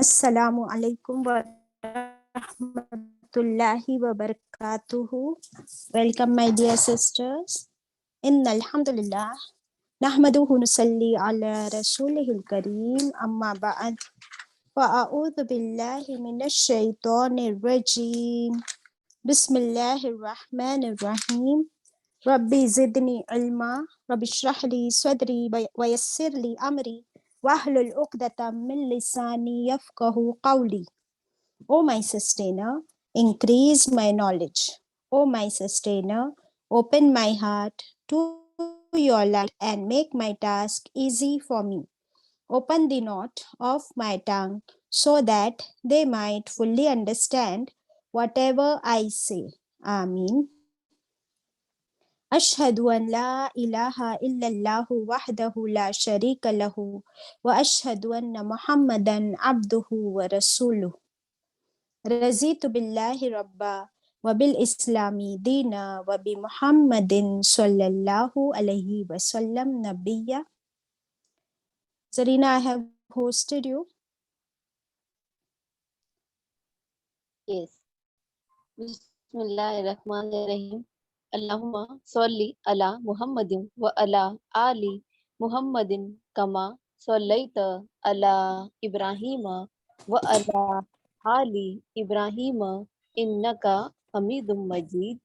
السلام علیکم ورحمۃ اللہ وبرکاتہ. Welcome my dear sisters. ان الحمد للہ نحمدہ ونصلی علی رسولہ الکریم. اما بعد فاعوذ باللہ من الشیطان الرجیم. بسم اللہ الرحمن الرحیم. ربی زدنی علما رب اشرح لی صدری ویسر لی امری واحلل عقدۃ من لسانی یفقہوا قولی. O my sustainer, increase my knowledge. O my sustainer, open my heart to your light and make my task easy for me. Open the knot of my tongue so that they might fully understand whatever I say. Ameen. أشهد أن لا إله إلا الله وحده لا شريك له وأشهد أن محمدا عبده ورسوله. رضيت بالله ربا وبالإسلام دينا وبمحمد صلى الله عليه وسلم نبيا. Zarina, I have hosted you. Yes. Bismillahirrahmanirrahim. Allahumma salli ala Muhammadin wa ala ali Muhammadin kama sallaita ala Ibrahima wa ala ali Ibrahima innaka Hamidum Majid.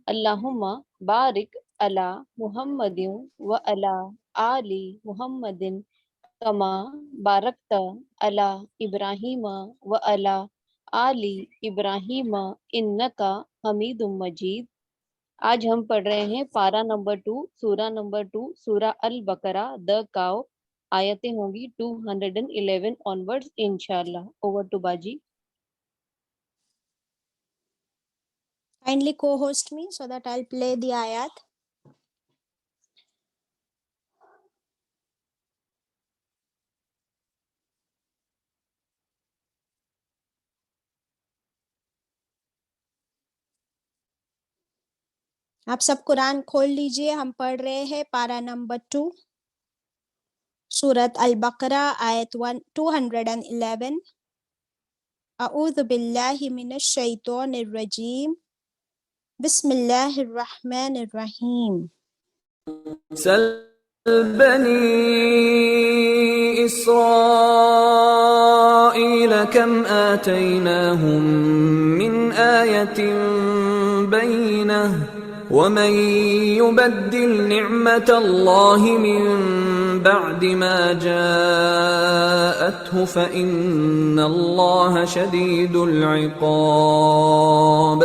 Allahumma barik ala Muhammadin wa ala ali Muhammadin kama barakta ala Ibrahima wa ala آلی ابراہیم انکا حمید مجید. آج ہم پڑھ رہے ہیں پارہ number 2 سورہ number 2 سورہ البقرہ the cow. آیتیں ہوں گی 211 onwards انشاءاللہ. Over to باجی. Kindly co-host me so that I'll play the ayat. آپ سب قرآن کھول لیجئے. ہم پڑھ رہے ہیں پارہ نمبر 2 سورۃ البقرہ آیت 211. اعوذ باللہ من الشیطان الرجیم. بسم اللہ الرحمن الرحیم. سل بني إسرائيل كم آتيناهم من آية بينة ومن يبدل نعمة الله من بعد ما جاءته فإن الله شديد العقاب.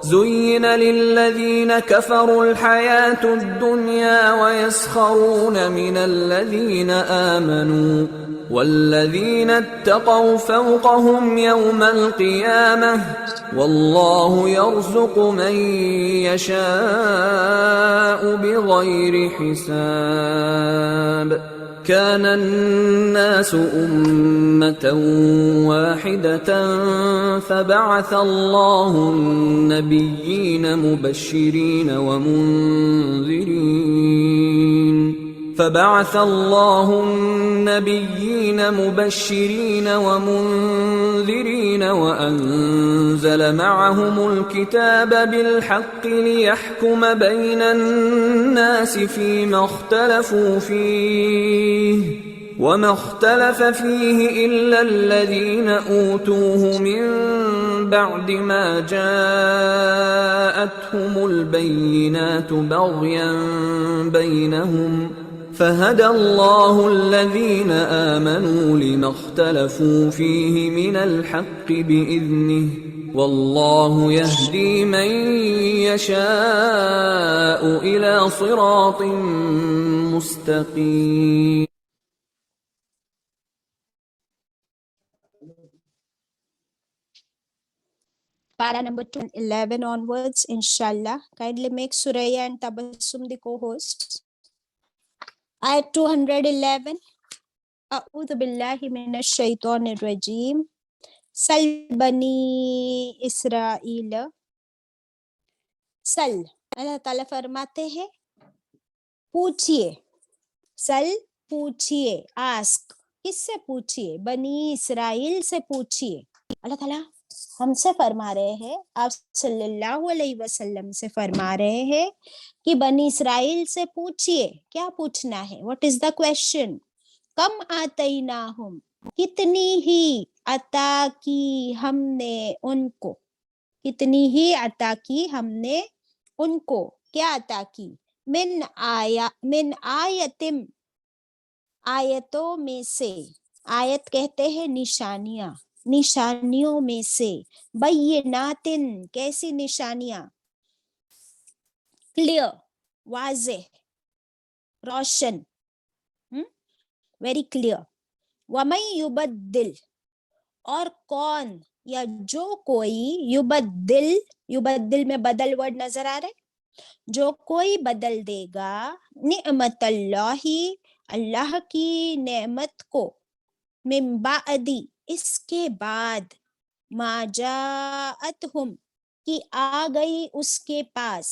زين للذين كفروا الحياة الدنيا ويسخرون من الذين آمنوا والذين اتقوا فوقهم يوم القيامة والله يرزق من يشاء بغير حساب. كان الناس أمة واحدة فبعث الله النبيين مبشرين ومنذرين وأنزل معهم الكتاب بالحق ليحكم بين الناس فيما اختلفوا فيه وما اختلف فيه إلا الذين أوتوه من بعد ما جاءتهم البينات بغيا بينهم فهدى الله الذين آمنوا لما اختلفوا فيه من الحق بإذنه والله يهدي من يشاء إلى صراط مستقيم. Para number 211 onwards, inshallah. Kindly make Suraya and Tabassum the co-hosts. Ayat 211. A'udhu billahi minash shaitanir rajim. Sal bani Israel. Sal. اللہ تعالیٰ فرماتے ہیں پوچھئے. سل پوچھئے. آسک. کس سے پوچھیے؟ بنی اسرائیل سے پوچھیے. اللہ تعالیٰ ہم سے فرما رہے ہیں, آپ صلی اللہ علیہ وسلم سے فرما رہے ہیں کہ بنی اسرائیل سے پوچھیے. کیا پوچھنا ہے؟ What is the question? کم آتیناہم, کتنی ہی عطا کی ہم نے ان کو, کتنی ہی عطا کی ہم نے ان کو. کیا عطا کی؟ من آیتم, آیتوں میں سے. آیت کہتے ہیں نشانیاں, نشانیوں میں سے. بیناتن, کیسی نشانیاں؟ کلیئر, واضح, روشن, ویری کلیئر. وَمَن یبدل, اور کون یا جو کوئی, یبدل, یبدل میں بدل ورڈ نظر آ رہا ہے, جو کوئی بدل دے گا نعمت اللہ, اللہ کی نعمت کو, من بعدی, اس کے بعد, ما جاءتہم, کی آ گئی اس کے پاس,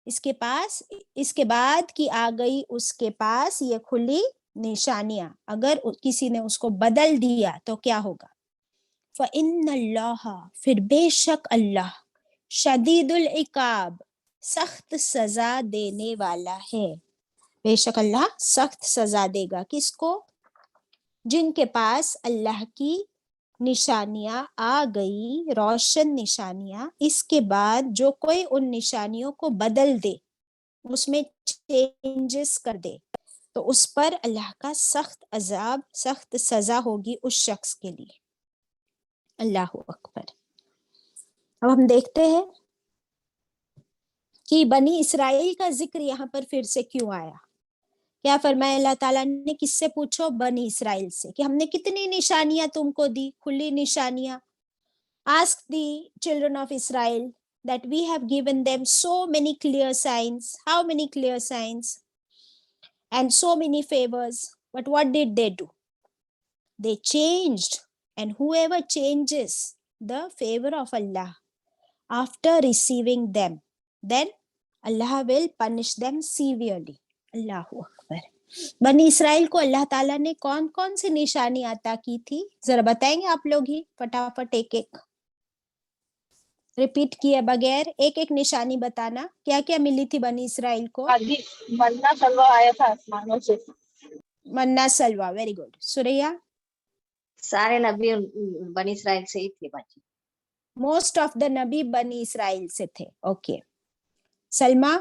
اس کے پاس, اس کے بعد کی آ گئی اس کے پاس یہ کھلی نشانیاں. اگر کسی نے اس کو بدل دیا تو کیا ہوگا؟ فَإِنَّ اللَّهَ, پھر بے شک اللہ, شدید العقاب, سخت سزا دینے والا ہے. بے شک اللہ سخت سزا دے گا. کس کو؟ جن کے پاس اللہ کی نشانیاں آ گئی, روشن نشانیاں, اس کے بعد جو کوئی ان نشانیوں کو بدل دے, اس میں چینجز کر دے, تو اس پر اللہ کا سخت عذاب, سخت سزا ہوگی اس شخص کے لیے. اللہ اکبر. اب ہم دیکھتے ہیں کہ بنی اسرائیل کا ذکر یہاں پر پھر سے کیوں آیا. کیا فرمایا اللہ تعالیٰ نے؟ کس سے پوچھو؟ بنی اسرائیل سے, کہ ہم نے کتنی نشانیاں تم کو دی, کھلی نشانیاں. Ask the children of Israel that we have given them so many clear signs. How many clear signs? And so many favors. But what did they do? They changed. And whoever changes the favor of Allah after receiving them, then Allah will punish them severely. Allahu Akbar. بنی اسرائیل کو اللہ تعالیٰ نے کون کون سی نشانی عطا کی تھی؟ ذرا بتائیں گے آپ لوگ ہی فٹافٹ, ایک ایک ریپیٹ کیے بغیر ایک ایک نشانی بتانا. کیا کیا ملی تھی بنی اسرائیل کو؟ مرنا سلوا آیا تھا آسمانوں سے. منا سلوا, ویری گڈ. سوریا؟ سارے نبی بنی اسرائیل سے ہی تھے بچے. موسٹ آف دا نبی بنی اسرائیل سے تھے. اوکے. سلما؟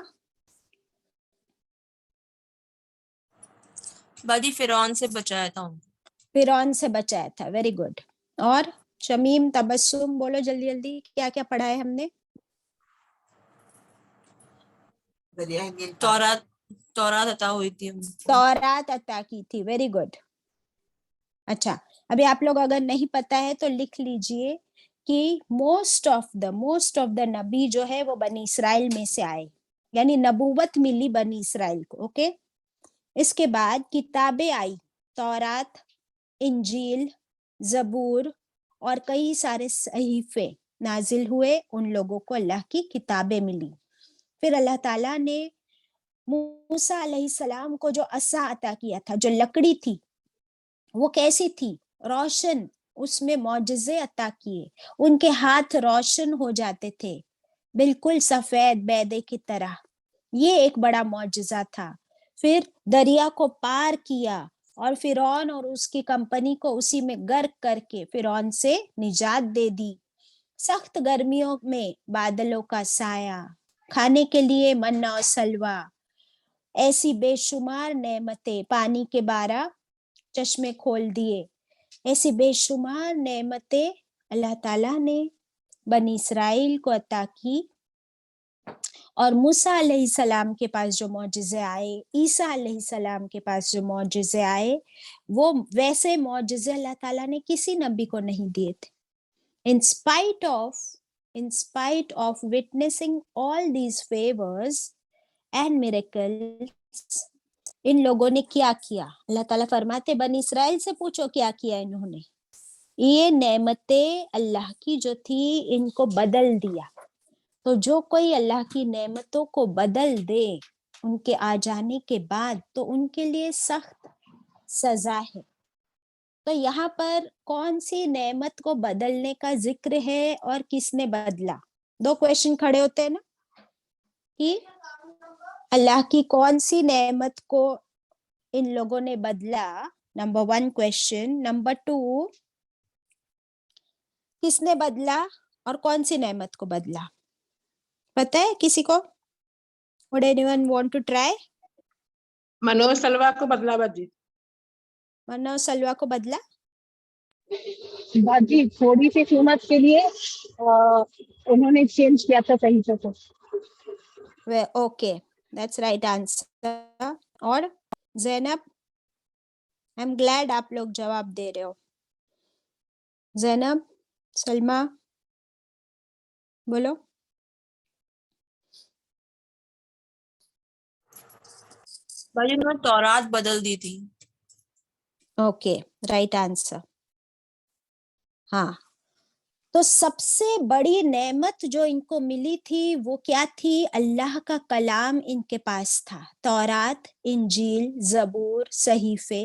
بادی فرعون سے بچایا تھا ان کو. فرعون سے بچایا تھا, ویری گڈ. اور شمیم, تبسم, بولو جلدی جلدی, کیا کیا پڑھا ہے ہم نے؟ تورات عطا ہوئی تھی ہم کو. تورات عطا کی تھی, ویری گڈ. اچھا, ابھی آپ لوگ اگر نہیں پتا ہے تو لکھ لیجئے کہ موسٹ آف دا نبی جو ہے وہ بنی اسرائیل میں سے آئے, یعنی نبوت ملی بنی اسرائیل کو. اوکے. اس کے بعد کتابیں آئی, تورات, انجیل, زبور, اور کئی سارے صحیفے نازل ہوئے, ان لوگوں کو اللہ کی کتابیں ملی. پھر اللہ تعالیٰ نے موسیٰ علیہ السلام کو جو عصا عطا کیا تھا, جو لکڑی تھی, وہ کیسی تھی؟ روشن. اس میں معجزے عطا کیے, ان کے ہاتھ روشن ہو جاتے تھے, بالکل سفید بیدے کی طرح. یہ ایک بڑا معجزہ تھا. پھر دریا کو پار کیا اور فرعون اور اس کی کمپنی کو اسی میں غرق کر کے فرعون سے نجات دے دی. سخت گرمیوں میں بادلوں کا سایہ, کھانے کے لیے منا و سلوا, ایسی بے شمار نعمتیں, پانی کے 12 چشمے کھول دیے, ایسی بے شمار نعمتیں اللہ تعالیٰ نے بنی اسرائیل کو عطا کی. اور موسیٰ علیہ السلام کے پاس جو معجزے آئے, عیسیٰ علیہ السلام کے پاس جو معجزے آئے, وہ ویسے معجزے اللہ تعالیٰ نے کسی نبی کو نہیں دیے تھے. In spite of witnessing all these favors and miracles, ان لوگوں نے کیا کیا؟ اللہ تعالیٰ فرماتے بنی اسرائیل سے پوچھو کیا کیا انہوں نے. یہ نعمتیں اللہ کی جو تھی ان کو بدل دیا. تو جو کوئی اللہ کی نعمتوں کو بدل دے ان کے آ جانے کے بعد, تو ان کے لیے سخت سزا ہے. تو یہاں پر کون سی نعمت کو بدلنے کا ذکر ہے اور کس نے بدلا؟ دو کویشچن کھڑے ہوتے ہیں نا کہ اللہ کی کون سی نعمت کو ان لوگوں نے بدلا، نمبر 1 کویشچن. نمبر 2 کس نے بدلا اور کون سی نعمت کو بدلا؟ پتہ ہے کسی کو؟ Would anyone want to try? Manoj सलवा को बदला बाजी. मनोज सलवा को बदला. बाजी थोड़ी सी कीमत के लिए उन्होंने चेंज किया था सही से. तो Okay, that's right answer. और जैनब, I'm glad आप लोग जवाब दे रहे हो. जैनब, सलमा, बोलो. भाई उन्होंने तौरात बदल दी थी. Okay, right answer. हाँ, तो सबसे बड़ी नेमत जो इनको मिली थी वो क्या थी? अल्लाह का कलाम इनके पास था, तौरात, इंजील, जबूर, सहीफे.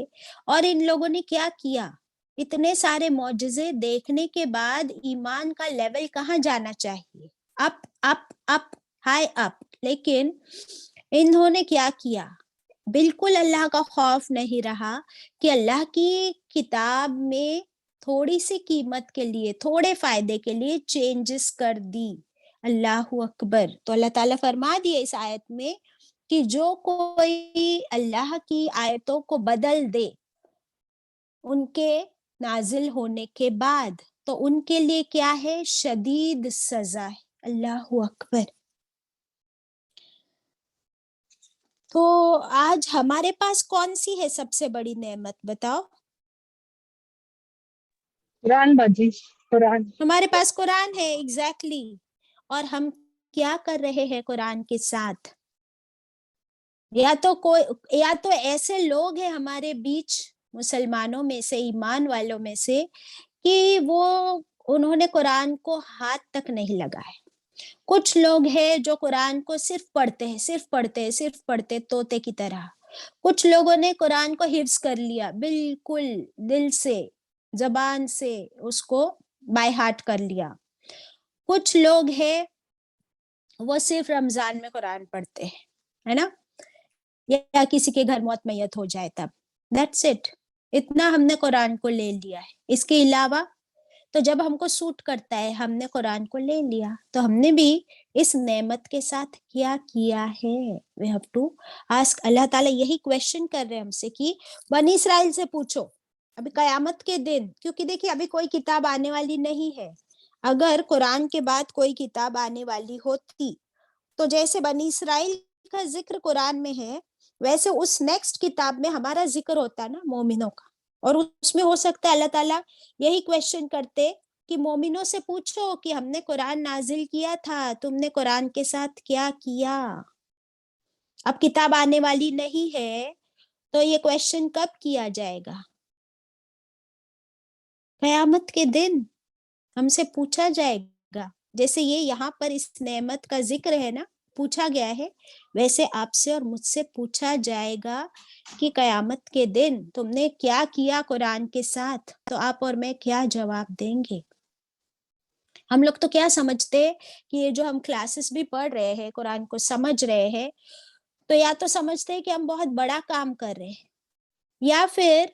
और इन लोगों ने क्या किया? इतने सारे मौजज़े देखने के बाद ईमान का लेवल कहाँ जाना चाहिए? Up up up, high up. लेकिन इन्होंने क्या किया? बिल्कुल अल्लाह का खौफ नहीं रहा कि अल्लाह की किताब में थोड़ी सी कीमत के लिए, थोड़े फायदे के लिए चेंजेस कर दी. अल्लाहु अकबर. तो अल्लाह ताला फरमा दिए इस आयत में कि जो कोई अल्लाह की आयतों को बदल दे उनके नाजिल होने के बाद, तो उनके लिए क्या है? शदीद सजा है. अल्लाहु अकबर. तो आज हमारे पास कौन सी है सबसे बड़ी नेमत, बताओ? कुरान बाजी, कुरान. हमारे पास कुरान है. एग्जैक्टली. और हम क्या कर रहे हैं कुरान के साथ? या तो ऐसे लोग हैं हमारे बीच मुसलमानों में से, ईमान वालों में से, कि वो उन्होंने कुरान को हाथ तक नहीं लगाए. कुछ लोग हैं जो कुरान को सिर्फ पढ़ते तोते की तरह. कुछ लोगों ने कुरान को हिफ्ज कर लिया, बिल्कुल दिल से, जबान से उसको बाय हार्ट कर लिया. कुछ लोग हैं वो सिर्फ रमजान में कुरान पढ़ते हैं, है ना, या किसी के घर मौत मैयत हो जाए तब. That's it. इतना हमने कुरान को ले लिया है. इसके अलावा तो जब हमको सूट करता है हमने कुरान को ले लिया, तो हमने भी इस नेमत के साथ क्या किया है? We have to ask. Allah Taala यही क्वेश्चन कर रहे हैं हमसे कि बनी इसराइल से पूछो अभी कयामत के दिन, क्योंकि देखिए अभी कोई किताब आने वाली नहीं है. अगर कुरान के बाद कोई किताब आने वाली होती तो जैसे बनी इसराइल का जिक्र कुरान में है, वैसे उस नेक्स्ट किताब में हमारा जिक्र होता ना मोमिनों का. और उसमें हो सकता है अल्लाह ताला यही क्वेश्चन करते कि मोमिनों से पूछो कि हमने कुरान नाजिल किया था, तुमने कुरान के साथ क्या किया? अब किताब आने वाली नहीं है तो ये क्वेश्चन कब किया जाएगा? कयामत के दिन हमसे पूछा जाएगा. जैसे ये यहाँ पर इस नेमत का जिक्र है ना, पूछा गया है, वैसे आपसे और मुझसे पूछा जाएगा कि कयामत के दिन तुमने क्या किया कुरान के साथ. तो आप और मैं क्या जवाब देंगे? हम लोग तो क्या समझते कि ये जो हम क्लासेस भी पढ़ रहे हैं, कुरान को समझ रहे हैं, तो या तो समझते हैं कि हम बहुत बड़ा काम कर रहे हैं, या फिर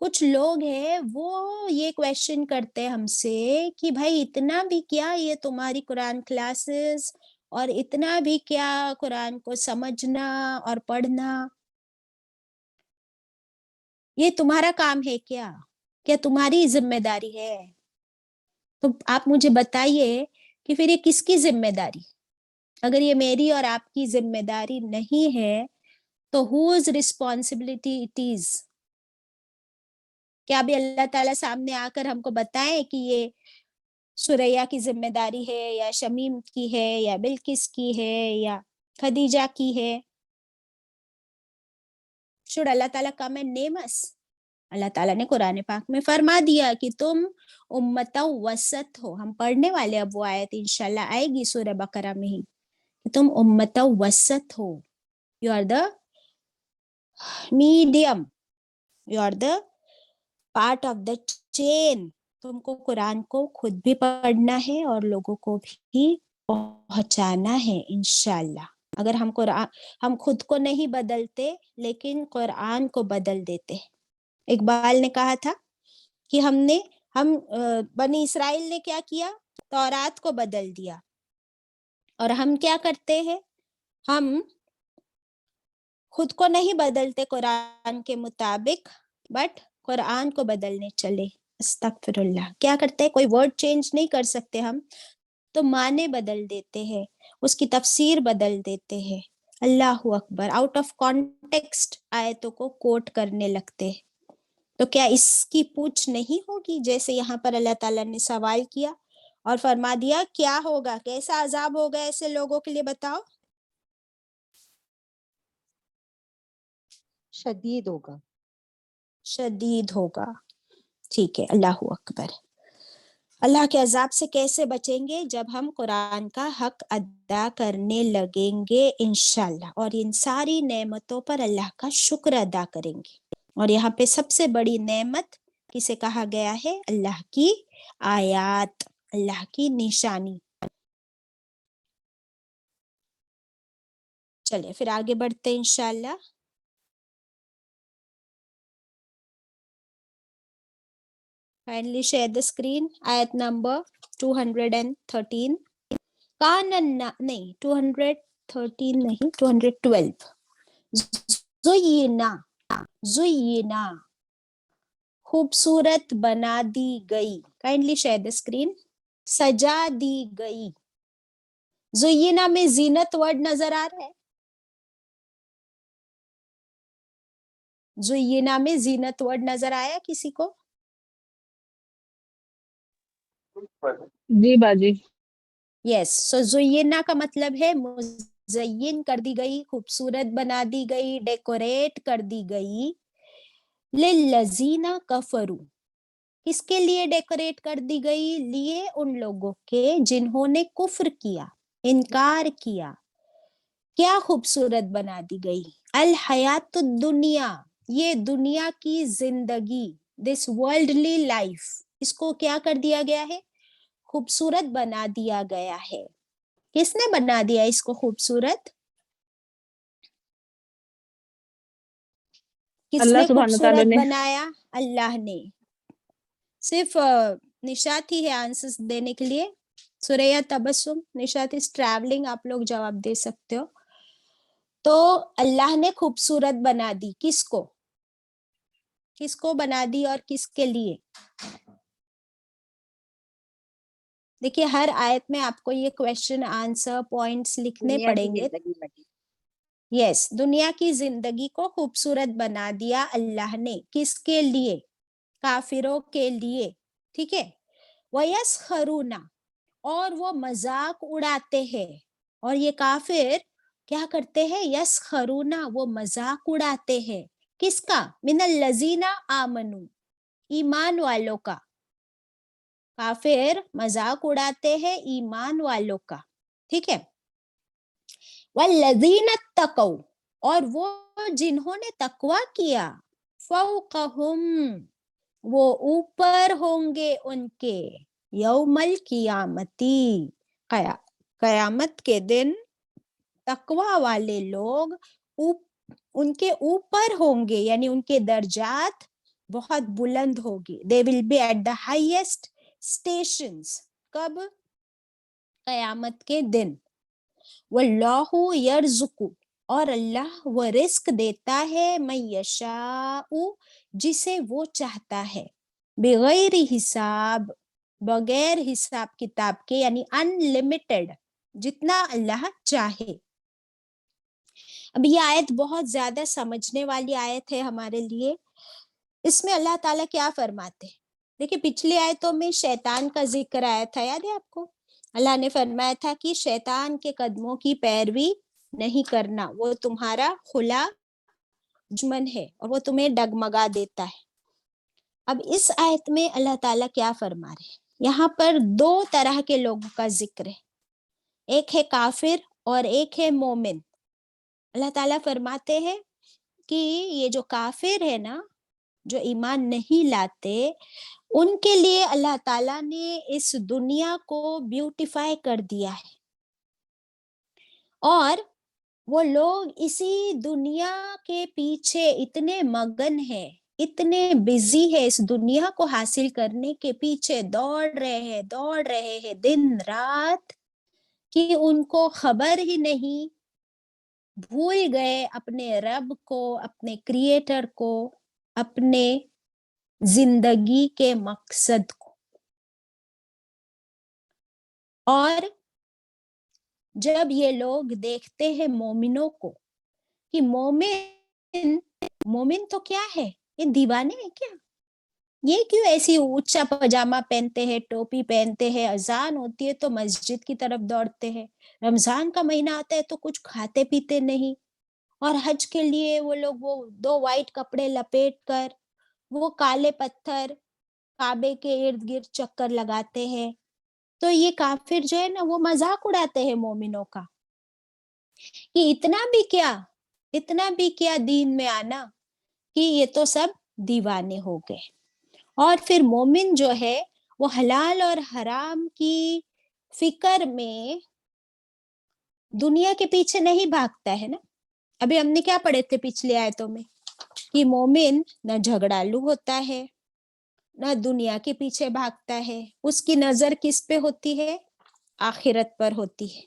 कुछ लोग हैं वो ये क्वेश्चन करते हैं हमसे कि भाई इतना भी क्या ये तुम्हारी कुरान क्लासेस, और इतना भी क्या कुरान को समझना और पढ़ना, ये तुम्हारा काम है क्या तुम्हारी जिम्मेदारी है? तो आप मुझे बताइए कि फिर ये किसकी जिम्मेदारी? अगर ये मेरी और आपकी जिम्मेदारी नहीं है तो whose responsibility it is? क्या अभी अल्लाह ताला सामने आकर हमको बताएं कि ये सुरैया की जिम्मेदारी है, या शमीम की है, या बिल्किस की है, या खदीजा की है? Should अल्लाह ताला come and name us? अल्लाह ताला ने कुरान पाक में फरमा दिया कि तुम उम्मतों वसत हो. हम पढ़ने वाले अब वो आयत इंशाल्लाह आएगी सूरह बकरा में ही, कि तुम उम्मतों वसत हो. You are the medium. You are the part of the chain. तुमको कुरान को खुद भी पढ़ना है और लोगों को भी पहुंचाना है इंशाल्लाह। अगर हम खुद को नहीं बदलते लेकिन कुरान को बदल देते। इकबाल ने कहा था कि हम बनी इसराइल ने क्या किया, तौरात को बदल दिया, और हम क्या करते हैं, हम खुद को नहीं बदलते कुरान के मुताबिक, बट कुरान को बदलने चले। अस्तगफिरुल्लाह। क्या करते हैं, कोई वर्ड चेंज नहीं कर सकते हम, तो माने बदल देते हैं, उसकी तफसीर बदल देते हैं। अल्लाहु अकबर। आउट ऑफ कॉन्टेक्स्ट आयतों को कोट करने लगते हैं। तो क्या इसकी पूछ नहीं होगी? जैसे यहाँ पर अल्लाह ताला ने सवाल किया और फरमा दिया क्या होगा, कैसा अजाब होगा ऐसे लोगों के लिए, बताओ। शदीद होगा। शदीद होगा। ठीक है, अल्लाहु अकबर। अल्लाह के अजाब से कैसे बचेंगे? जब हम कुरान का हक अदा करने लगेंगे इंशाल्लाह, और इन सारी नेमतों पर अल्लाह का शुक्र अदा करेंगे। और यहाँ पे सबसे बड़ी नेमत किसे कहा गया है? अल्लाह की आयात, अल्लाह की निशानी। चलिए फिर आगे बढ़ते हैं इंशाल्लाह। Kindly share the screen. आयत नंबर 213। नहीं 213 नहीं, 212। ज़ुय्यिना खूबसूरत बना दी गई। Kindly share the screen. सजा दी गई। ज़ुय्यिना में जीनत वर्ड नजर आ रहा है? ज़ुय्यिना में जीनत वर्ड नजर आया किसी को? जी बाजी। यस, सो ज़ुय्यिना का मतलब है मुज़य्यिन कर दी गई, खूबसूरत बना दी गई, डेकोरेट कर दी गई। लिल्लज़ीना कफरू, किसके लिए डेकोरेट कर दी गई? लिए उन लोगों के जिन्होंने कुफ्र किया, इनकार किया। क्या खूबसूरत बना दी गई? अल हयातु दुनिया, ये दुनिया की जिंदगी, दिस वर्ल्डली लाइफ, इसको क्या कर दिया गया है? खूबसूरत बना दिया गया है। किसने बना दिया इसको खूबसूरत? अल्लाह किसने सुब्हान तआला खूबसूरत ने। बनाया? अल्लाह ने। सिर्फ निशात ही है आंसर्स देने के लिए। सुरैया तबस्सुम, निशात इज ट्रैवलिंग, आप लोग जवाब दे सकते हो। तो अल्लाह ने खूबसूरत बना दी, किसको? किसको बना दी और किसके लिए? देखिए हर आयत में आपको ये क्वेश्चन आंसर पॉइंट्स लिखने दुनिया की पड़ेंगे। जिंदगी लगी। यस, दुनिया की जिंदगी को खूबसूरत बना दिया अल्लाह ने, किसके लिए? काफिरों के लिए। ठीक है। वयस्खरूना, और वो मजाक उड़ाते हैं। और ये काफिर क्या करते हैं? यस्खरूना, वो मजाक उड़ाते हैं। किसका? मिनल लजीना आमनू, ईमान वालों का। काफिर मजाक उड़ाते हैं ईमान वालों का। ठीक है। वल्लज़ीना तक़ौ, और वो जिन्होंने तकवा किया, फ़ौक़हुम, वो ऊपर होंगे उनके, यौमल कियामती, कयामत के दिन तकवा वाले लोग उनके ऊपर होंगे, यानी उनके दर्जात बहुत बुलंद होगी। They will be at the highest stations. कब? कयामत के दिन। वल्लाहु यर्जुकु, और अल्लाह वो रिस्क देता है, मैं यशाउ, जिसे वो चाहता है, बगैर हिसाब, बगैर हिसाब किताब के, यानी अनलिमिटेड, जितना अल्लाह चाहे। अब ये आयत बहुत ज्यादा समझने वाली आयत है हमारे लिए। इसमें अल्लाह ताला क्या फरमाते हैं? देखिए पिछली आयतों में शैतान का जिक्र आया था, याद है आपको? अल्लाह ने फरमाया था कि शैतान के कदमों की पैरवी नहीं करना, वो तुम्हारा खुला दुश्मन है और वो तुम्हें डगमगा देता है। अब इस आयत में अल्लाह ताला क्या फरमा रहे हैं? यहाँ पर दो तरह के लोगों का जिक्र है, एक है काफिर और एक है मोमिन। अल्लाह ताला फरमाते हैं कि ये जो काफिर है ना, جو ایمان نہیں لاتے ان کے لیے اللہ تعالیٰ نے اس دنیا کو بیوٹیفائی کر دیا ہے، اور وہ لوگ اسی دنیا کے پیچھے اتنے مگن ہیں، اتنے بزی ہے، اس دنیا کو حاصل کرنے کے پیچھے دوڑ رہے ہیں دن رات، کہ ان کو خبر ہی نہیں، بھول گئے اپنے رب کو، اپنے کریٹر کو، اپنے زندگی کے مقصد کو۔ اور جب یہ لوگ دیکھتے ہیں مومنوں کو کہ مومن تو کیا ہے، یہ دیوانے ہیں کیا، یہ کیوں ایسی اونچا پاجامہ پہنتے ہیں، ٹوپی پہنتے ہیں، اذان ہوتی ہے تو مسجد کی طرف دوڑتے ہیں، رمضان کا مہینہ آتا ہے تو کچھ کھاتے پیتے نہیں، اور حج کے لیے وہ لوگ وہ 2 وائٹ کپڑے لپیٹ کر وہ کالے پتھر کعبے کے ارد گرد چکر لگاتے ہیں۔ تو یہ کافر جو ہے نا وہ مذاق اڑاتے ہیں مومنوں کا کہ اتنا بھی کیا دین میں آنا، کہ یہ تو سب دیوانے ہو گئے۔ اور پھر مومن جو ہے وہ حلال اور حرام کی فکر میں دنیا کے پیچھے نہیں بھاگتا ہے نا۔ ابھی ہم نے کیا پڑھے تھے پچھلی آیتوں میں، کہ مومن نہ جھگڑالو ہوتا ہے، نہ دنیا کے پیچھے بھاگتا ہے، اس کی نظر کس پہ ہوتی ہے؟ آخرت پر ہوتی ہے۔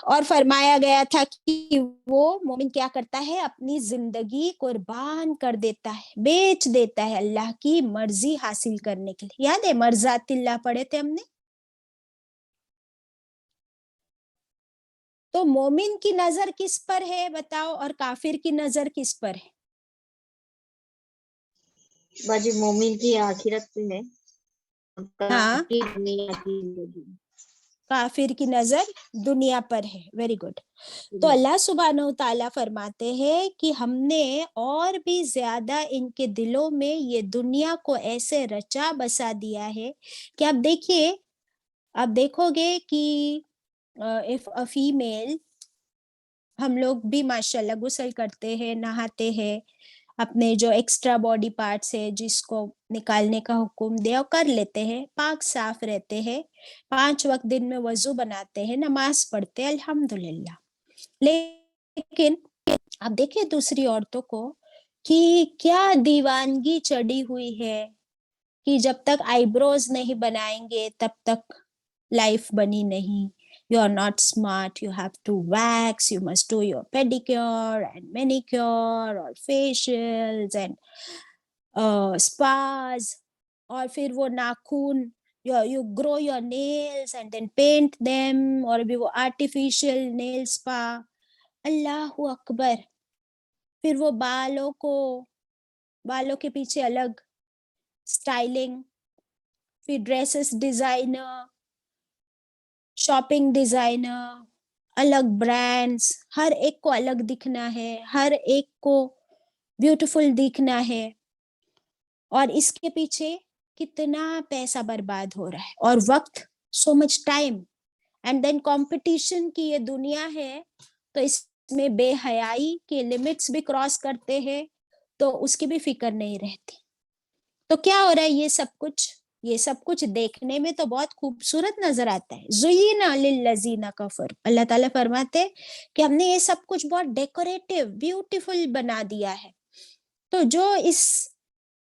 اور فرمایا گیا تھا کہ وہ مومن کیا کرتا ہے، اپنی زندگی قربان کر دیتا ہے، بیچ دیتا ہے اللہ کی مرضی حاصل کرنے کے لیے۔ یاد ہے مرضات اللہ پڑھے تھے ہم نے؟ تو مومن کی نظر کس پر ہے بتاؤ، اور کافر کی نظر کس پر ہے؟ باجی مومن کی آخرت پہ ہے، ہاں، کافر دنیا کی زندگی۔ کافر کی نظر دنیا پر ہے۔ Very good. تو اللہ سبحانہ و تعالیٰ فرماتے ہیں کہ ہم نے اور بھی زیادہ ان کے دلوں میں یہ دنیا کو ایسے رچا بسا دیا ہے کہ اب دیکھیے، اب دیکھو گے کہ if a female، ہم لوگ بھی ماشاءاللہ غسل کرتے ہیں، نہاتے ہیں، اپنے جو ایکسٹرا باڈی پارٹس ہے جس کو نکالنے کا حکم دیا کر لیتے ہیں، پاک صاف رہتے ہیں، 5 وقت دن میں وضو بناتے ہیں، نماز پڑھتے ہیں، الحمدللہ۔ لیکن اب دیکھیں دوسری عورتوں کو کہ کیا دیوانگی چڑھی ہوئی ہے، کہ جب تک آئی بروز نہیں بنائیں گے تب تک لائف بنی نہیں، you are not smart, you have to wax, you must do your pedicure and manicure or facials and spas، اور پھر وہ ناخن you grow your nails and then paint them، اور بھی وہ artificial nail spa، اللہ اکبر۔ پھر وہ بالوں کے پیچھے الگ سٹائلنگ، پھر ڈریسز ڈیزائنر، شاپنگ ڈیزائنر، الگ برانڈز، ہر ایک کو الگ دکھنا ہے، ہر ایک کو بیوٹیفل دکھنا ہے، اور اس کے پیچھے کتنا پیسہ برباد ہو رہا ہے اور وقت، so much time, and then competition کی یہ دنیا ہے، تو اس میں بے حیائی کے لمٹس بھی کراس کرتے ہیں، تو اس کی بھی فکر نہیں رہتی۔ تو کیا ہو رہا ہے، یہ سب کچھ دیکھنے میں تو بہت خوبصورت نظر آتا ہے۔ زُیِّنَ لِلَّذِینَ کَفَرُوا، اللہ تعالیٰ فرماتے کہ ہم نے یہ سب کچھ بہت ڈیکوریٹو، بیوٹیفل بنا دیا ہے۔ تو جو اس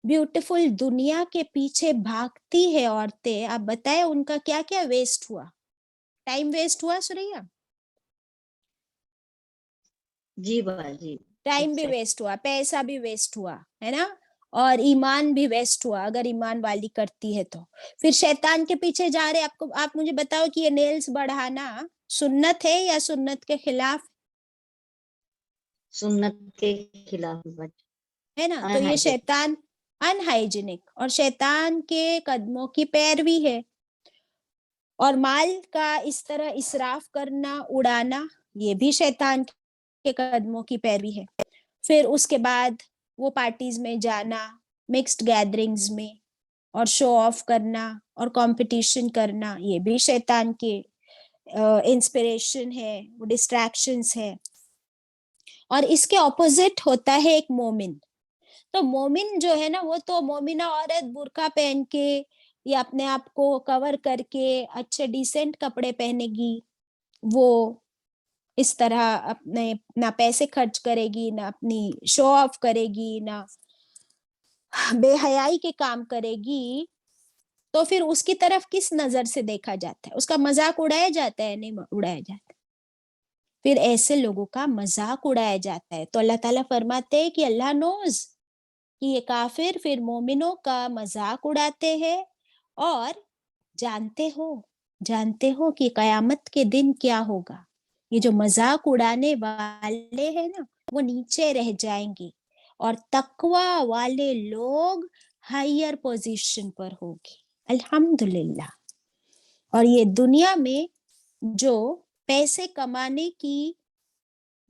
بیوٹیفل دنیا کے پیچھے بھاگتی ہے عورتیں، آپ بتائیں ان کا کیا کیا ویسٹ ہوا؟ ٹائم ویسٹ ہوا سوریا؟ جی باجی، ٹائم بھی ویسٹ ہوا، پیسہ بھی ویسٹ ہوا، ہے نا، اور ایمان بھی ویسٹ ہوا اگر ایمان والی کرتی ہے تو۔ پھر شیطان کے پیچھے جا رہے، آپ مجھے بتاؤ کہ یہ نیلز بڑھانا سنت ہے یا سنت کے خلاف سنت کے خلاف ہے نا؟ تو یہ شیطان ان ہائیجینک اور شیطان کے قدموں کی پیروی ہے، اور مال کا اس طرح اسراف کرنا، اڑانا، یہ بھی شیطان کے قدموں کی پیروی ہے۔ پھر اس کے بعد وہ پارٹیز میں جانا، مکسڈ گیدرنگز میں، اور شو آف کرنا اور کمپٹیشن کرنا، یہ بھی شیطان کے انسپریشن ہے، وہ ڈسٹریکشنز ہے۔ اور اس کے اپوزٹ ہوتا ہے ایک مومن. تو مومن جو ہے نا وہ تو مومنہ عورت برقع پہن کے یا اپنے آپ کو کور کر کے اچھے ڈیسنٹ کپڑے پہنے گی, وہ اس طرح اپنے نہ پیسے خرچ کرے گی, نہ اپنی شو آف کرے گی, نہ بے حیائی کے کام کرے گی. تو پھر اس کی طرف کس نظر سے دیکھا جاتا ہے؟ اس کا مذاق اڑایا جاتا ہے؟ نہیں اڑایا جاتا. پھر ایسے لوگوں کا مذاق اڑایا جاتا ہے. تو اللہ تعالیٰ فرماتے ہیں کہ اللہ نوز کہ یہ کافر پھر مومنوں کا مذاق اڑاتے ہیں, اور جانتے ہو کہ قیامت کے دن کیا ہوگا. یہ جو مذاق اڑانے والے ہیں نا وہ نیچے رہ جائیں گے, اور تقوی والے لوگ ہائر پوزیشن پر ہوگے. الحمدللہ. اور یہ دنیا میں جو پیسے کمانے کی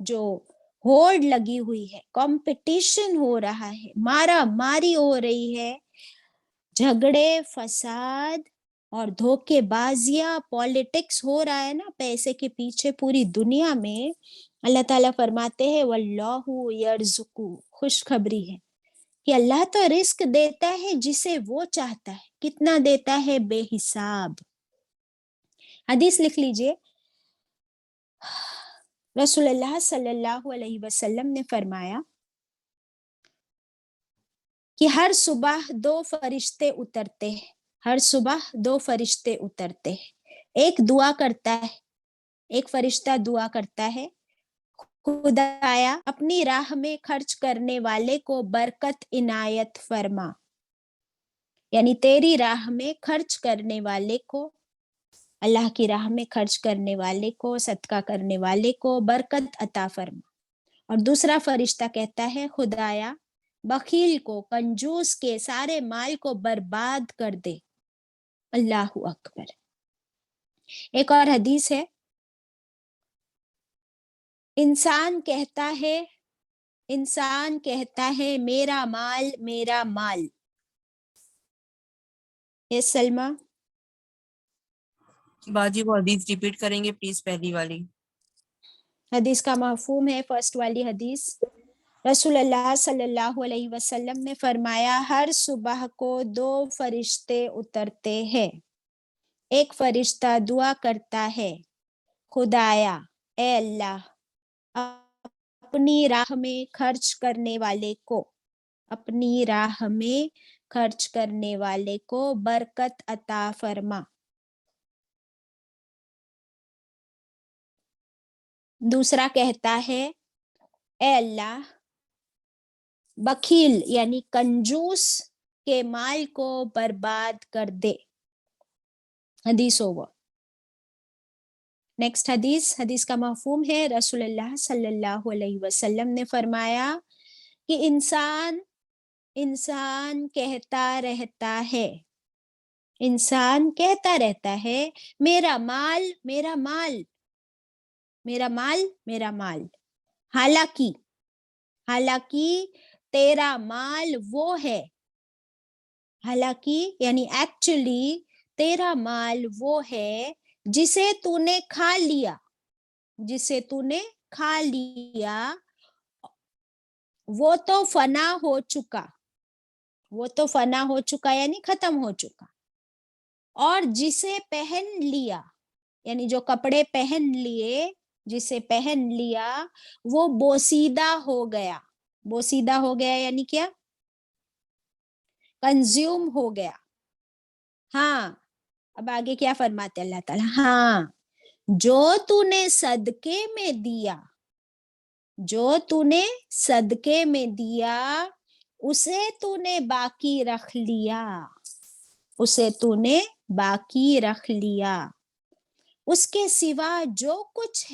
جو ہوڑ لگی ہوئی ہے, کمپٹیشن ہو رہا ہے, مارا ماری ہو رہی ہے, جھگڑے فساد اور دھوکے بازیاں پالیٹکس ہو رہا ہے نا پیسے کے پیچھے پوری دنیا میں, اللہ تعالیٰ فرماتے ہیں واللہ یرزقو, خوشخبری ہے کہ اللہ تو رزق دیتا ہے جسے وہ چاہتا ہے. کتنا دیتا ہے؟ بے حساب. حدیث لکھ لیجئے, رسول اللہ صلی اللہ علیہ وسلم نے فرمایا کہ ہر صبح 2 فرشتے اترتے ہیں, ہر صبح 2 فرشتے اترتے ہیں. ایک دعا کرتا ہے, ایک فرشتہ دعا کرتا ہے, خدایا اپنی راہ میں خرچ کرنے والے کو برکت عنایت فرما. یعنی تیری راہ میں خرچ کرنے والے کو, اللہ کی راہ میں خرچ کرنے والے کو, صدقہ کرنے والے کو برکت عطا فرما. اور دوسرا فرشتہ کہتا ہے خدایا بخیل کو, کنجوس کے سارے مال کو برباد کر دے. اللہ اکبر. ایک اور حدیث ہے, انسان کہتا ہے میرا مال میرا مال. یس سلمہ. باجی وہ حدیث ریپیٹ کریں گے پلیز, پہلی والی. حدیث کا مفہوم ہے, فرسٹ والی حدیث, رسول اللہ صلی اللہ علیہ وسلم نے فرمایا ہر صبح کو 2 فرشتے اترتے ہیں. ایک فرشتہ دعا کرتا ہے خدایا اے اللہ اپنی راہ میں خرچ کرنے والے کو, اپنی راہ میں خرچ کرنے والے کو برکت عطا فرما. دوسرا کہتا ہے اے اللہ بخیل یعنی کنجوس کے مال کو برباد کر دے. حدیث ہوا. نیکسٹ حدیث کا مفہوم ہے, رسول اللہ صلی اللہ علیہ وسلم نے فرمایا کہ انسان کہتا رہتا ہے میرا مال میرا مال میرا مال میرا مال. حالانکہ تیرا مال وہ ہے, حالانکہ یعنی ایکچولی تیرا مال وہ ہے جسے تو نے کھا لیا, وہ تو فنا ہو چکا یعنی ختم ہو چکا. اور جسے پہن لیا یعنی جو کپڑے پہن لیے, جسے پہن لیا وہ بوسیدہ ہو گیا. بوسیدہ ہو گیا یعنی کیا؟ کنزیوم ہو گیا. ہاں اب آگے کیا فرماتے اللہ تعالیٰ, ہاں جو تو نے صدقے میں دیا اسے تو نے باقی رکھ لیا. اس کے سوا جو کچھ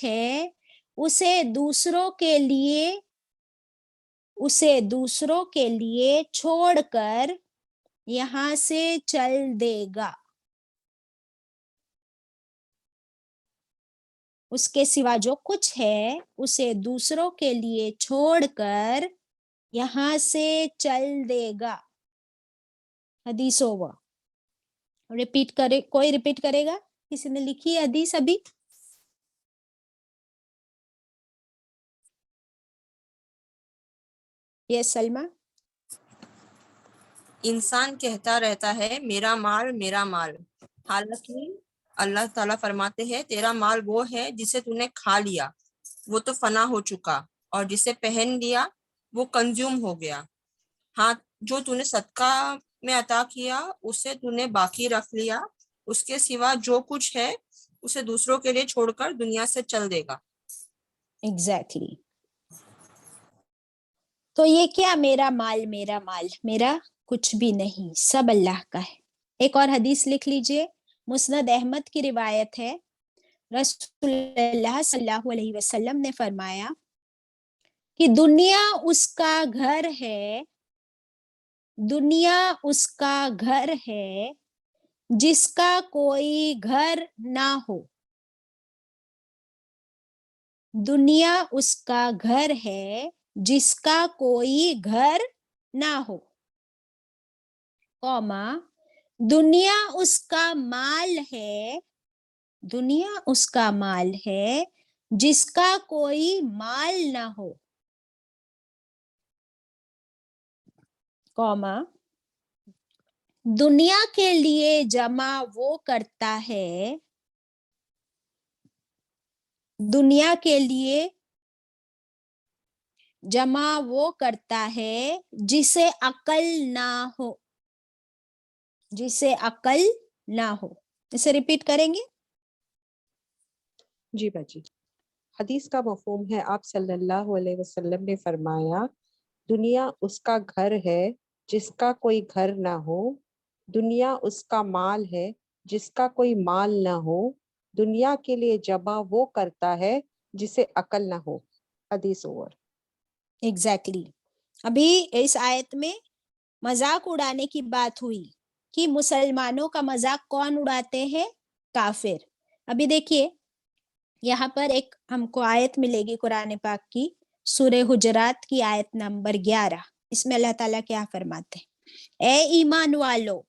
ہے اسے دوسروں کے لیے چھوڑ کر یہاں سے چل دے گا. اس کے سوا جو کچھ ہے اسے دوسروں کے لیے چھوڑ کر یہاں سے چل دے گا. حدیث ہوا. کوئی ریپیٹ کرے گا؟ کسی نے لکھی حدیث ابھی؟ یس سلمہ. انسان کہتا رہتا ہے میرا مال، حالانکہ اللہ تعالیٰ فرماتے ہیں تیرا مال وہ ہے جسے تو نے کھا لیا، وہ تو فنا ہو چکا، اور جسے پہن لیا وہ کنزیوم ہو گیا. ہاں، جو تو نے صدقہ میں عطا کیا اسے تو نے باقی رکھ لیا، اس کے سوا جو کچھ ہے اسے دوسروں کے لیے چھوڑ کر دنیا سے چل دے گا. ایگزیکٹلی. تو یہ کیا میرا مال میرا کچھ بھی نہیں، سب اللہ کا ہے. ایک اور حدیث لکھ لیجئے، مسند احمد کی روایت ہے. رسول اللہ صلی اللہ علیہ وسلم نے فرمایا کہ دنیا اس کا گھر ہے، دنیا اس کا گھر ہے جس کا کوئی گھر نہ ہو. دنیا اس کا گھر ہے جس کا کوئی گھر نہ ہو، قوما دنیا اس کا مال ہے، دنیا اس کا مال ہے جس کا کوئی مال نہ ہو، قوما دنیا کے لیے جمع وہ کرتا ہے، دنیا کے لیے جمع وہ کرتا ہے جسے عقل نہ ہو، جسے عقل نہ ہو. اسے ریپیٹ کریں گے. جی باجی. حدیث کا مفہوم ہے آپ صلی اللہ علیہ وسلم نے فرمایا دنیا اس کا گھر ہے جس کا کوئی گھر نہ ہو، دنیا اس کا مال ہے جس کا کوئی مال نہ ہو، دنیا کے لیے جمع وہ کرتا ہے جسے عقل نہ ہو. حدیث اوور. ایگزیکٹلی. ابھی اس آیت میں مذاق اڑانے کی بات ہوئی کہ مسلمانوں کا مذاق کون اڑاتے ہیں؟ کافر. ابھی دیکھیے یہاں پر ایک ہم کو آیت ملے گی قرآن پاک کی، سورہ حجرات کی آیت نمبر 11. اس میں اللہ تعالیٰ کیا فرماتے ہیں؟ اے ایمان والو،